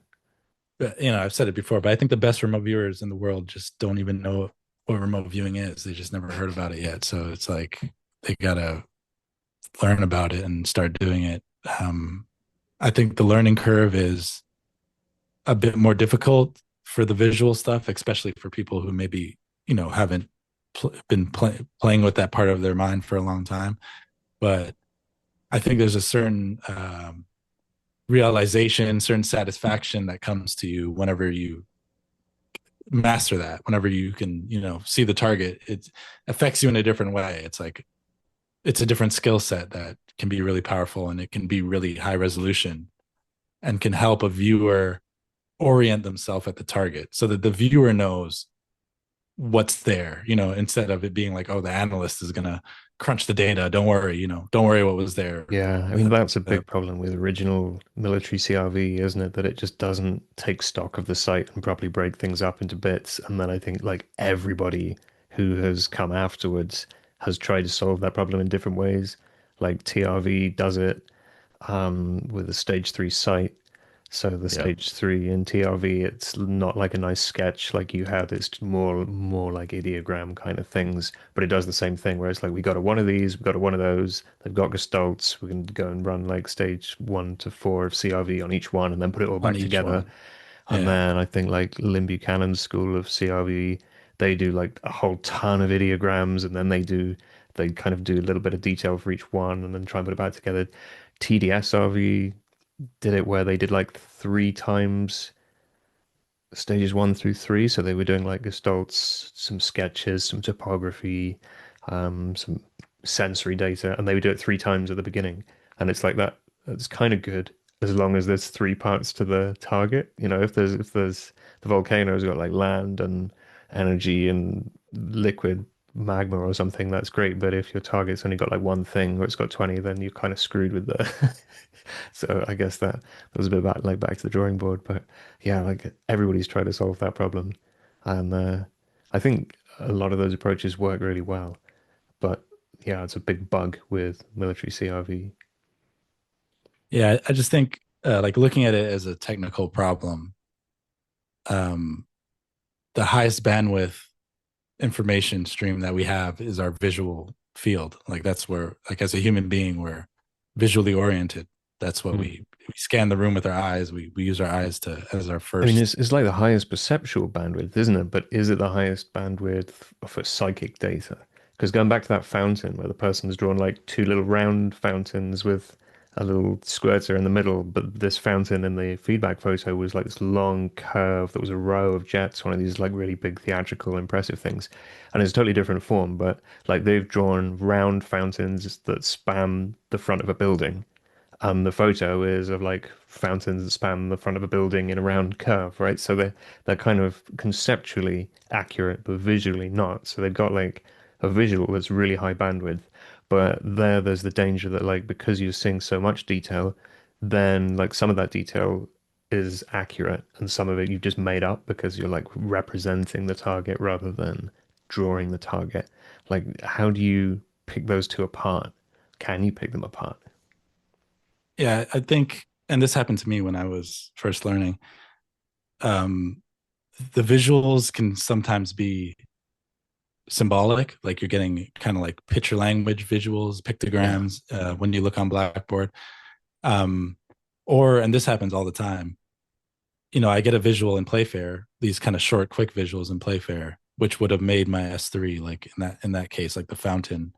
But, you know, I've said it before, but I think the best remote viewers in the world just don't even know what remote viewing is. They just never heard about it yet. So it's like they gotta learn about it and start doing it. I think the learning curve is a bit more difficult for the visual stuff, especially for people who maybe haven't been playing with that part of their mind for a long time. But I think there's a certain realization, certain satisfaction that comes to you whenever you master that. Whenever you can, see the target, it affects you in a different way. It's like it's a different skill set that can be really powerful, and it can be really high resolution and can help a viewer orient themselves at the target so that the viewer knows what's there, instead of it being like, oh, the analyst is going to crunch the data. Don't worry, don't worry what was there. Yeah, I mean, that's a big problem with original military CRV, isn't it? That it just doesn't take stock of the site and properly break things up into bits. And then I think like everybody who has come afterwards has tried to solve that problem in different ways. Like TRV does it with a stage 3 site. So the Yeah. stage 3 in TRV, it's not like a nice sketch like you had. It's more like ideogram kind of things. But it does the same thing where it's like we got a one of these, we got a one of those. They've got gestalts. We can go and run like stage 1 to 4 of CRV on each one, and then put it all On back each together. one. And Yeah. then I think like Lynn Buchanan's school of CRV, they do like a whole ton of ideograms, and then they kind of do a little bit of detail for each one, and then try and put it back together. TDSRV did it where they did like 3 times stages 1 through 3. So they were doing like gestalts, some sketches, some topography, some sensory data, and they would do it 3 times at the beginning. And it's like that. It's kind of good as long as there's 3 parts to the target. If there's the volcano's got like land and energy and liquid magma or something, that's great. But if your target's only got like one thing or it's got 20, then you're kind of screwed with the So I guess that was a bit back to the drawing board, but yeah, like everybody's tried to solve that problem, and I think a lot of those approaches work really well. But yeah, it's a big bug with military CRV. Yeah, I just think like looking at it as a technical problem, um, the highest bandwidth information stream that we have is our visual field. Like that's where, like as a human being, we're visually oriented. That's what Mm. we scan the room with our eyes. We use our eyes to as our I mean, first. it's like the highest perceptual bandwidth, isn't it? But is it the highest bandwidth for psychic data? Because going back to that fountain where the person's drawn like 2 little round fountains with a little squirter in the middle, but this fountain in the feedback photo was like this long curve that was a row of jets, one of these like really big theatrical, impressive things. And it's a totally different form, but like they've drawn round fountains that span the front of a building, and the photo is of like fountains that span the front of a building in a round curve, right? So they're kind of conceptually accurate, but visually not. So they've got like a visual that's really high bandwidth, but there's the danger that like because you're seeing so much detail, then like some of that detail is accurate and some of it you've just made up because you're like representing the target rather than drawing the target. Like how do you pick those two apart? Can you pick them apart? Yeah, I think, and this happened to me when I was first learning. Um, the visuals can sometimes be symbolic, like you're getting kind of like picture language visuals, Yeah. pictograms when you look on Blackboard. Um, or, and this happens all the time, I get a visual in Playfair, these kind of short, quick visuals in Playfair, which would have made my S3, like in that case, like the fountain.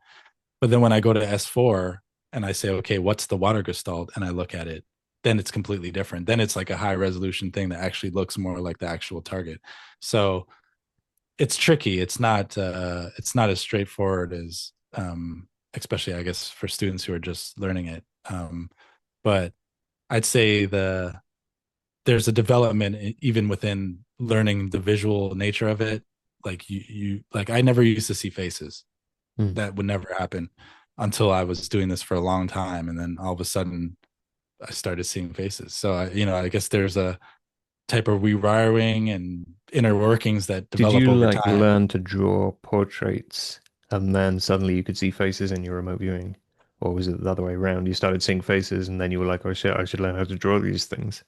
But then when I go to S4 and I say, okay, what's the water gestalt? And I look at it, then it's completely different. Then it's like a high resolution thing that actually looks more like the actual target. So it's tricky. It's not as straightforward as especially I guess for students who are just learning it. But I'd say there's a development even within learning the visual nature of it. Like you like I never used to see faces. Hmm. That would never happen until I was doing this for a long time, and then all of a sudden I started seeing faces. So I guess there's a type of rewiring and inner workings that Did develop you over like time. learn to draw portraits and then suddenly you could see faces in your remote viewing? Or was it the other way around? You started seeing faces and then you were like, oh shit, I should learn how to draw these things.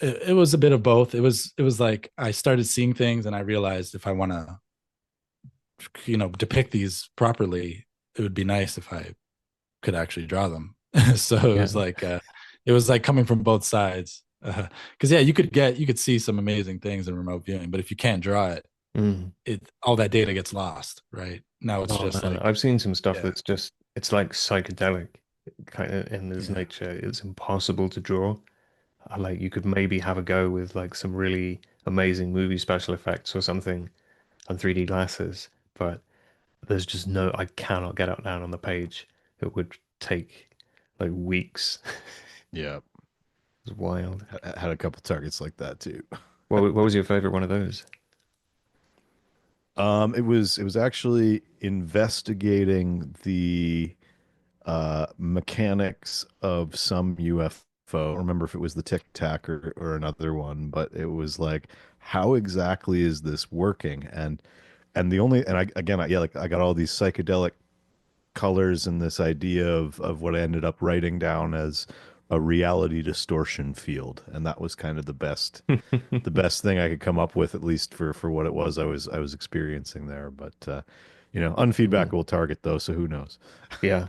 It was a bit of both. It was like I started seeing things and I realized if I want to depict these properly, it would be nice if I could actually draw them. So Yeah. it was like coming from both sides. Because you could see some amazing things in remote viewing, but if you can't draw it, Mm. all that data gets lost, right? Now it's Oh just man, like, I've seen some stuff yeah, that's just it's like psychedelic kind of in its yeah, nature. It's impossible to draw. Like you could maybe have a go with like some really amazing movie special effects or something on 3D glasses, but there's just no, I cannot get it down on the page. It would take like weeks. Yeah, It's wild. had a couple targets like that too. What was your favorite one of those? It was actually investigating the mechanics of some UFO. I don't remember if it was the Tic Tac or another one, but it was like, how exactly is this working? And the only and I again, yeah, like I got all these psychedelic colors and this idea of what I ended up writing down as a reality distortion field, and that was kind of the best thing I could come up with, at least for what it was I was experiencing there. But Cool. unfeedbackable target though, so who knows? Yeah.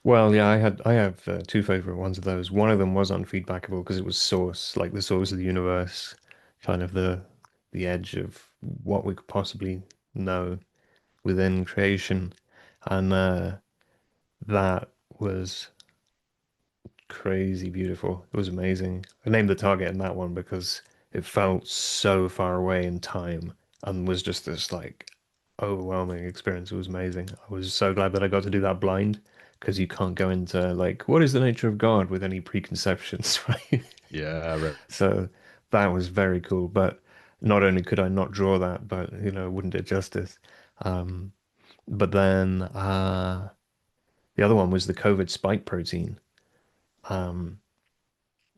Well, yeah, I have two favorite ones of those. One of them was unfeedbackable because it was source, like the source of the universe, kind of the edge of what we could possibly know within creation, and that was crazy beautiful. It was amazing. I named the target in that one because it felt so far away in time and was just this like overwhelming experience. It was amazing. I was so glad that I got to do that blind because you can't go into like what is the nature of God with any preconceptions, right? Yeah, right. So that was very cool. But not only could I not draw that, but it wouldn't do it justice. Um, but then the other one was the COVID spike protein. Um,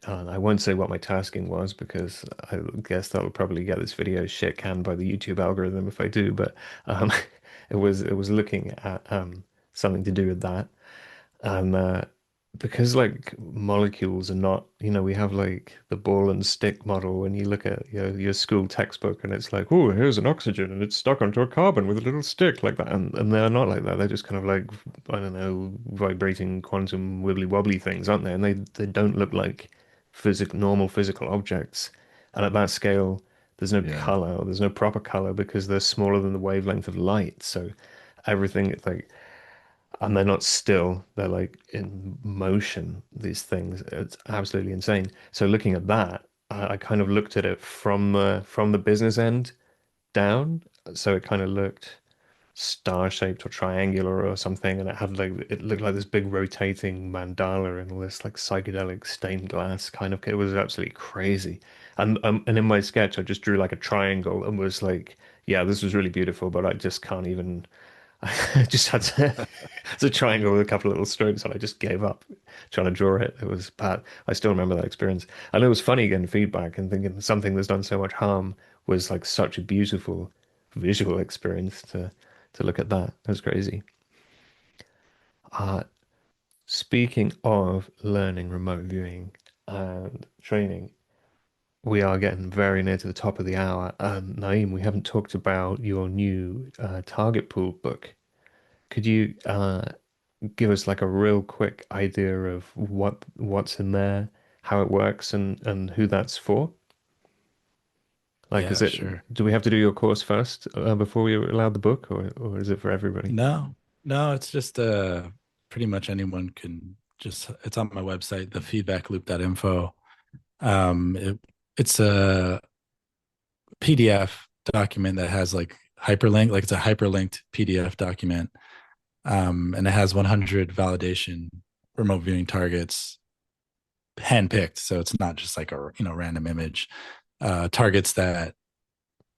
and I won't say what my tasking was because I guess that'll probably get this video shit canned by the YouTube algorithm if I do. But um, it was looking at something to do with that, and because like molecules are not, we have like the ball and stick model when you look at your school textbook and it's like, oh, here's an oxygen and it's stuck onto a carbon with a little stick like that, and they're not like that. They're just kind of like, I don't know, vibrating quantum wibbly wobbly things, aren't they? And they don't look like normal physical objects. And at that scale, there's no Yeah. color, or there's no proper color because they're smaller than the wavelength of light. So everything, it's like, and they're not still, they're like in motion, these things. It's absolutely insane. So looking at that, I kind of looked at it from the business end down. So it kind of looked star-shaped or triangular or something, and it looked like this big rotating mandala and all this like psychedelic stained glass kind of. It was absolutely crazy. And in my sketch, I just drew like a triangle and was like, yeah, this was really beautiful, but I just can't even. I just had to, it's a triangle with a couple of little strokes, and I just gave up trying to draw it. It was bad. I still remember that experience, and it was funny getting feedback and thinking something that's done so much harm was like such a beautiful visual experience to look at that. It was crazy. Uh, Speaking of learning remote viewing and training, we are getting very near to the top of the hour. Naeem, we haven't talked about your new target pool book. Could you give us like a real quick idea of what's in there, how it works, and who that's for? Like, yeah, sure. do we have to do your course first before we allow the book, or is it for everybody? No, no, it's just pretty much anyone can just, it's on my website, the feedbackloop.info. It's a PDF document that has like hyperlink, like it's a hyperlinked PDF document. And it has 100 validation remote viewing targets handpicked. So it's not just like a random image. Targets that,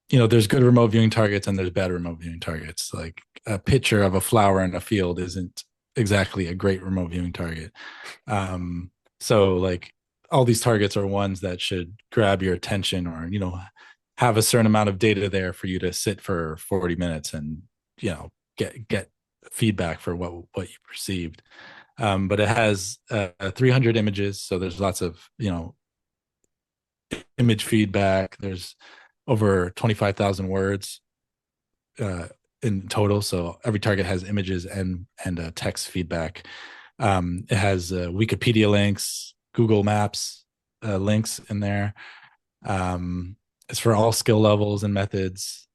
there's good remote viewing targets and there's bad remote viewing targets. Like a picture of a flower in a field isn't exactly a great remote viewing target. So like all these targets are ones that should grab your attention, or have a certain amount of data there for you to sit for 40 minutes and get feedback for what you perceived. But it has 300 images, so there's lots of image feedback. There's over 25,000 words in total. So every target has images and text feedback. It has Wikipedia links, Google Maps links in there. It's for all skill levels and methods.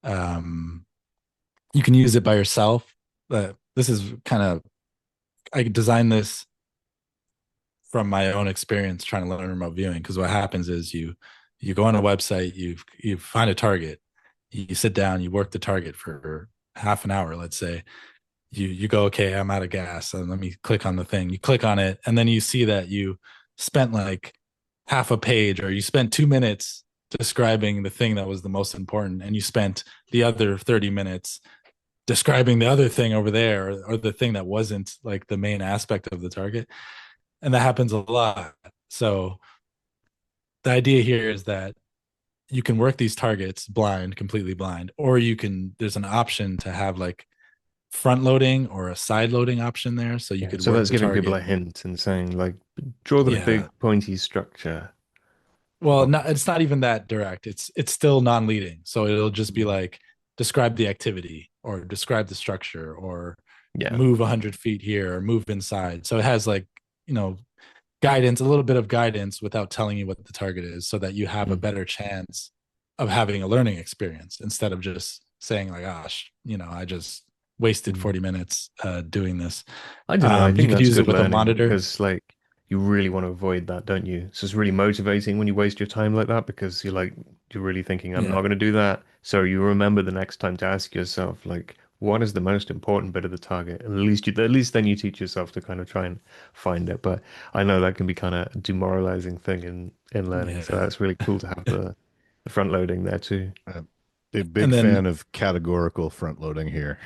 You can use it by yourself. This is kind of, I designed this from my own experience trying to learn remote viewing, because what happens is you go on a website, you find a target, you sit down, you work the target for half an hour, let's say. You go, okay, I'm out of gas, and let me click on the thing. You click on it, and then you see that you spent like half a page, or you spent 2 minutes describing the thing that was the most important, and you spent the other 30 minutes describing the other thing over there, or the thing that wasn't like the main aspect of the target. And that happens a lot. So the idea here is that you can work these targets blind, completely blind, or there's an option to have like front loading or a side loading option there. So you could So work that's the giving target. people a hint and saying like, draw the big Yeah. pointy structure. Well, it's not even that direct. It's still non-leading. So it'll just be like, describe the activity, or describe the structure, or move 100 feet here, or move inside. So it has like, guidance, a little bit of guidance without telling you what the target is, so that you have a better chance of having a learning experience, instead of just saying like, gosh, I just wasted 40 minutes doing this. I don't know. I think you could that's use it good with a learning, monitor. because like you really want to avoid that, don't you? So it's really motivating when you waste your time like that, because you're really thinking, I'm not Yeah. going to do that. So you remember the next time to ask yourself like, what is the most important bit of the target? And at least then you teach yourself to kind of try and find it. But I know that can be kind of a demoralizing thing in learning. So Yeah. that's really cool to have the front loading there too. A big And then, fan of categorical front loading here,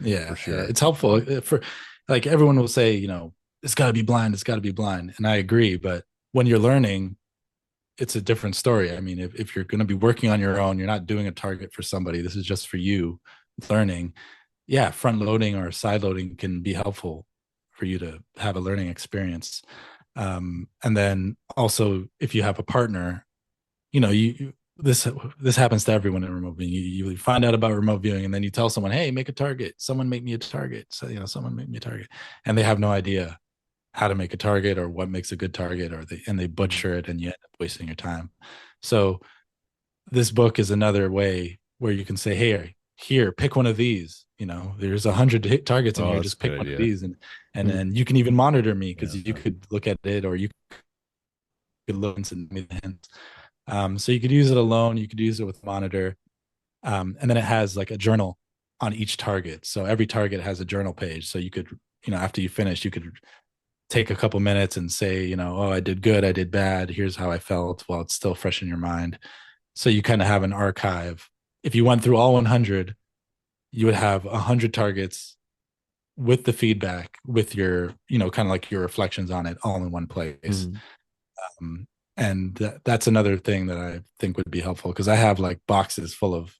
yeah, for sure. it's helpful for, like, everyone will say, it's got to be blind, it's got to be blind. And I agree. But when you're learning, it's a different story. I mean, if you're going to be working on your own, you're not doing a target for somebody, this is just for you learning. Yeah, front loading or side loading can be helpful for you to have a learning experience. And then also, if you have a partner, this happens to everyone in remote viewing. You find out about remote viewing, and then you tell someone, hey, make a target, someone make me a target. So, someone make me a target, and they have no idea how to make a target or what makes a good target, and they butcher it, and you end up wasting your time. So this book is another way where you can say, hey, here, pick one of these. There's 100 targets in Oh, here, that's just a pick good one of idea. these. And then you can even monitor me, because Yeah. you could look at it, or you could look and send me the hints. So you could use it alone, you could use it with monitor. And then it has like a journal on each target. So every target has a journal page. So you could, after you finish, you could take a couple minutes and say, oh, I did good, I did bad, here's how I felt, while it's still fresh in your mind. So you kind of have an archive. If you went through all 100, you would have 100 targets with the feedback, with your, kind of like your reflections on it, all in one place. And that's another thing that I think would be helpful, because I have like boxes full of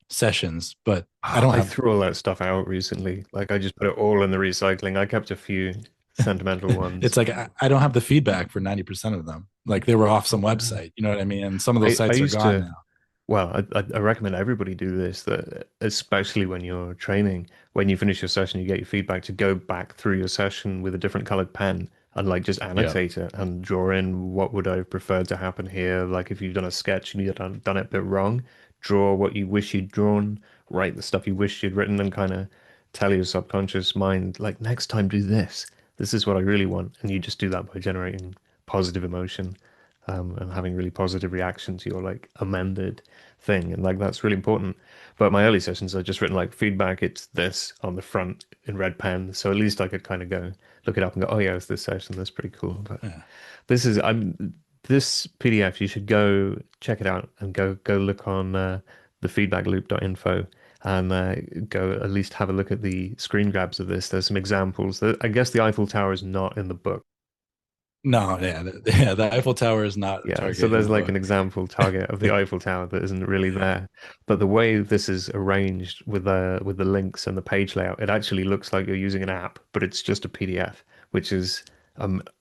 sessions, but I don't I have. threw all that stuff out recently. Like I just put it all in the recycling. I kept a few sentimental ones. It's like I don't have the feedback for 90% of them. Like, they were off some website, you know what I mean? And some of those I sites are used gone to, now. well, I recommend everybody do this, that especially when you're training, when you finish your session, you get your feedback, to go back through your session with a different colored pen and like just Yeah. annotate it and draw in what would I have preferred to happen here. Like if you've done a sketch and you've done it a bit wrong, draw what you wish you'd drawn, write the stuff you wish you'd written, and kind of tell your subconscious mind, like, next time do this. This is what I really want. And you just do that by generating positive emotion, and having really positive reaction to your like amended thing. And like that's really important. But my early sessions, I just written like feedback, it's this on the front in red pen. So at least I could kind of go look it up and go, oh yeah, it's this session. That's pretty cool. But Yeah. this PDF, you should go check it out and go look on the feedbackloop.info, and go at least have a look at the screen grabs of this. There's some examples. I guess the Eiffel Tower is not in the book. No, yeah, the Eiffel Tower is not a Yeah, so target in there's the like book. an example target of the Eiffel Tower that isn't really there. But the way this is arranged with the links and the page layout, it actually looks like you're using an app, but it's just a PDF, which is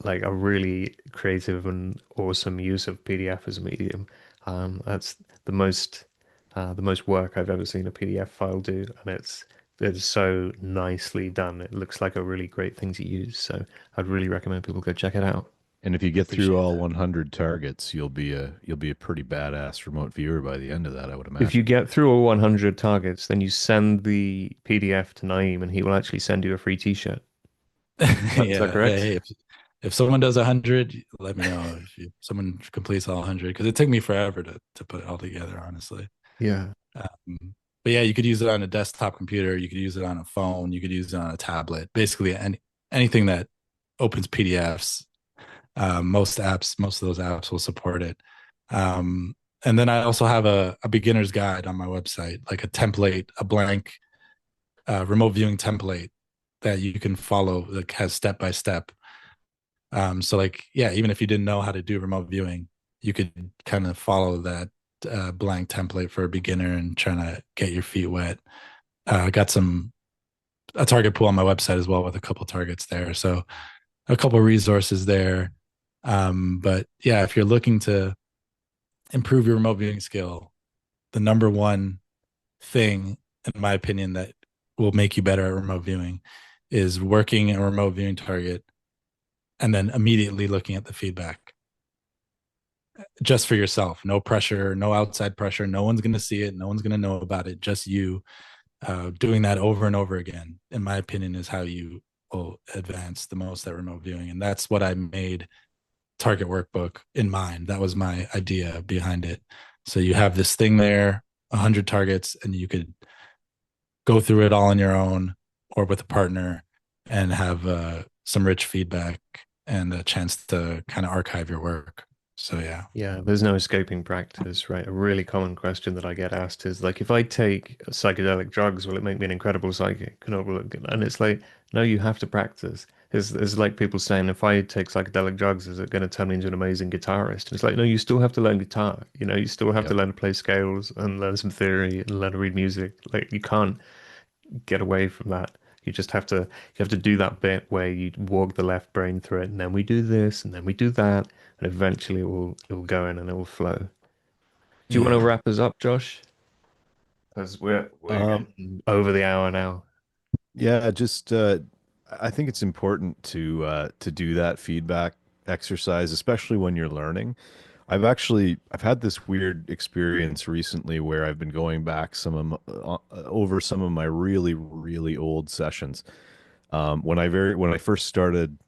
like a really creative and awesome use of PDF as a medium. That's the most the most work I've ever seen a PDF file do, and it's so nicely done. It looks like a really great thing to use. So I'd really recommend people go check it out. And if you get through Appreciate all that. 100 targets, you'll be a pretty badass remote viewer by the end of that, I would If you imagine. get through all 100 targets, then you send the PDF to Naeem, and he will actually send you a free T-shirt. Is that Yeah, correct? hey, if someone does 100, let me know. If someone completes all 100, because it took me forever to put it all together, honestly. Yeah. But yeah, you could use it on a desktop computer, you could use it on a phone, you could use it on a tablet, basically anything that opens PDFs. Most of those apps will support it. And then I also have a beginner's guide on my website, like a template, a blank remote viewing template that you can follow that has step by step. So like, yeah, even if you didn't know how to do remote viewing, you could kind of follow that blank template for a beginner and trying to get your feet wet. Got a target pool on my website as well with a couple targets there. So a couple resources there. But yeah, if you're looking to improve your remote viewing skill, the number one thing, in my opinion, that will make you better at remote viewing is working a remote viewing target and then immediately looking at the feedback just for yourself. No pressure, no outside pressure. No one's going to see it. No one's going to know about it. Just you doing that over and over again, in my opinion, is how you will advance the most at remote viewing. And that's what I made target workbook in mind. That was my idea behind it. So you have this thing there, 100 targets, and you could go through it all on your own or with a partner and have some rich feedback and a chance to kind of archive your work. So yeah. Yeah, there's no escaping practice, right? A really common question that I get asked is like, if I take psychedelic drugs, will it make me an incredible psychic? And it's like, no, you have to practice. It's like people saying, if I take psychedelic drugs, is it going to turn me into an amazing guitarist? And it's like, no, you still have to learn guitar. You know, you still have to Yep. learn to play scales and learn some theory and learn to read music. Like, you can't get away from that. You have to do that bit where you walk the left brain through it, and then we do this, and then we do that, and eventually it will go in and it will flow. Do you want to Yeah. wrap us up, Josh? Because we're Um, getting over the hour now. yeah, just I think it's important to do that feedback exercise, especially when you're learning. I've had this weird experience recently where I've been going back over some of my really really old sessions. When I first started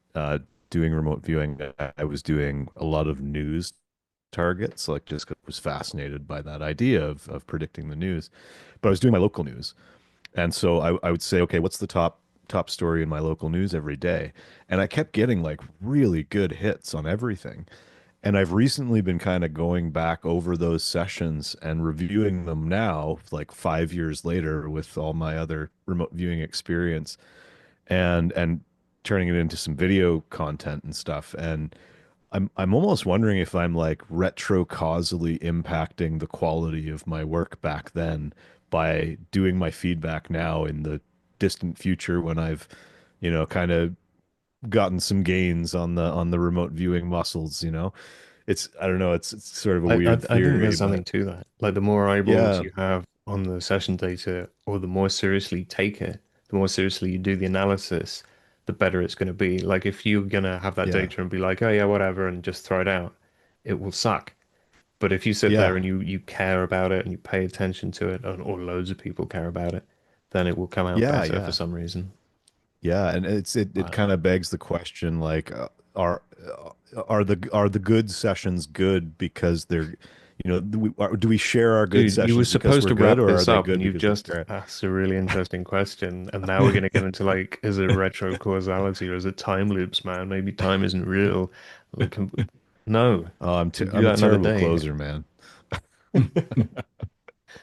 doing remote viewing, I was doing a lot of news targets, like just 'cause I was fascinated by that idea of predicting the news. But I was doing my local news, and so I would say, okay, what's the top story in my local news every day? And I kept getting like really good hits on everything. And I've recently been kind of going back over those sessions and reviewing them now, like 5 years later, with all my other remote viewing experience, and turning it into some video content and stuff. And I'm almost wondering if I'm like retro causally impacting the quality of my work back then by doing my feedback now in the distant future when I've, kind of gotten some gains on the remote viewing muscles, I don't know, it's sort of a weird I think theory, there's but something to that. Like the more eyeballs yeah, you have on the session data, or the more seriously you take it, the more seriously you do the analysis, the better it's going to be. Like if you're going to have that yeah, data and be like, oh yeah, whatever, and just throw it out, it will suck. But if you sit there yeah, and you care about it and you pay attention to it, or loads of people care about it, then it will come out yeah, better for yeah. some reason. Yeah, and it Uh, kind of begs the question, like, are the good sessions good because they're, do we share our good Dude, you were sessions because supposed we're to good, wrap or are this they up, good and you've because we just share it? asked a really interesting question. And now we're going to get into like, is it retro causality or is it time loops, man? Maybe time isn't real. Like, no, Oh, we'll do I'm a that another terrible day. closer, man.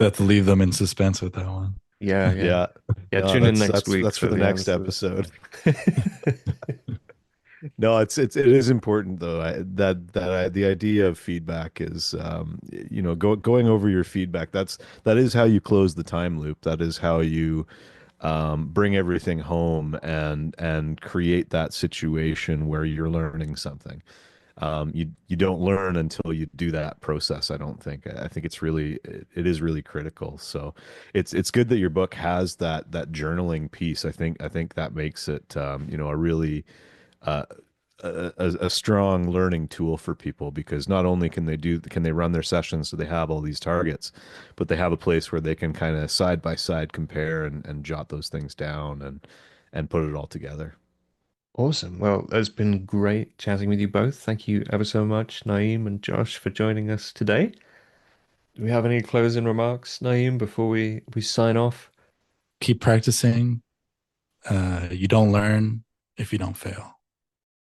Have to leave them in suspense with that one. Yeah, yeah. Yeah, Yeah, no, tune in that's next that's week that's for for the the next answers. episode. No, it is important though. The idea of feedback is, going over your feedback. That is how you close the time loop. That is how you bring everything home and create that situation where you're learning something. You don't learn until you do that process. I don't think. I think it is really critical. So it's good that your book has that journaling piece. I think that makes it a really uh, a strong learning tool for people, because not only can they run their sessions so they have all these targets, but they have a place where they can kind of side by side compare and jot those things down and put it all together. Awesome. Well, it's been great chatting with you both. Thank you ever so much, Naeem and Josh, for joining us today. Do we have any closing remarks, Naeem, before we sign off? Keep practicing. You don't learn if you don't fail.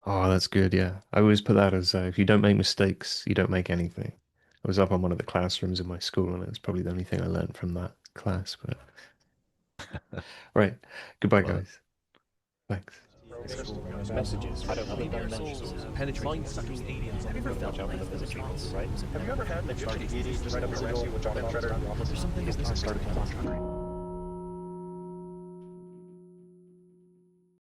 Oh, that's good. Yeah. I always put that as if you don't make mistakes, you don't make anything. I was up on one of the classrooms in my school, and it was probably the only thing I learned from that class. But right. Goodbye, Love it. guys. Thanks. Messages, penetrating aliens. Have you ever felt like physical treatments, right? Have you ever had an interesting right up your which on the something is started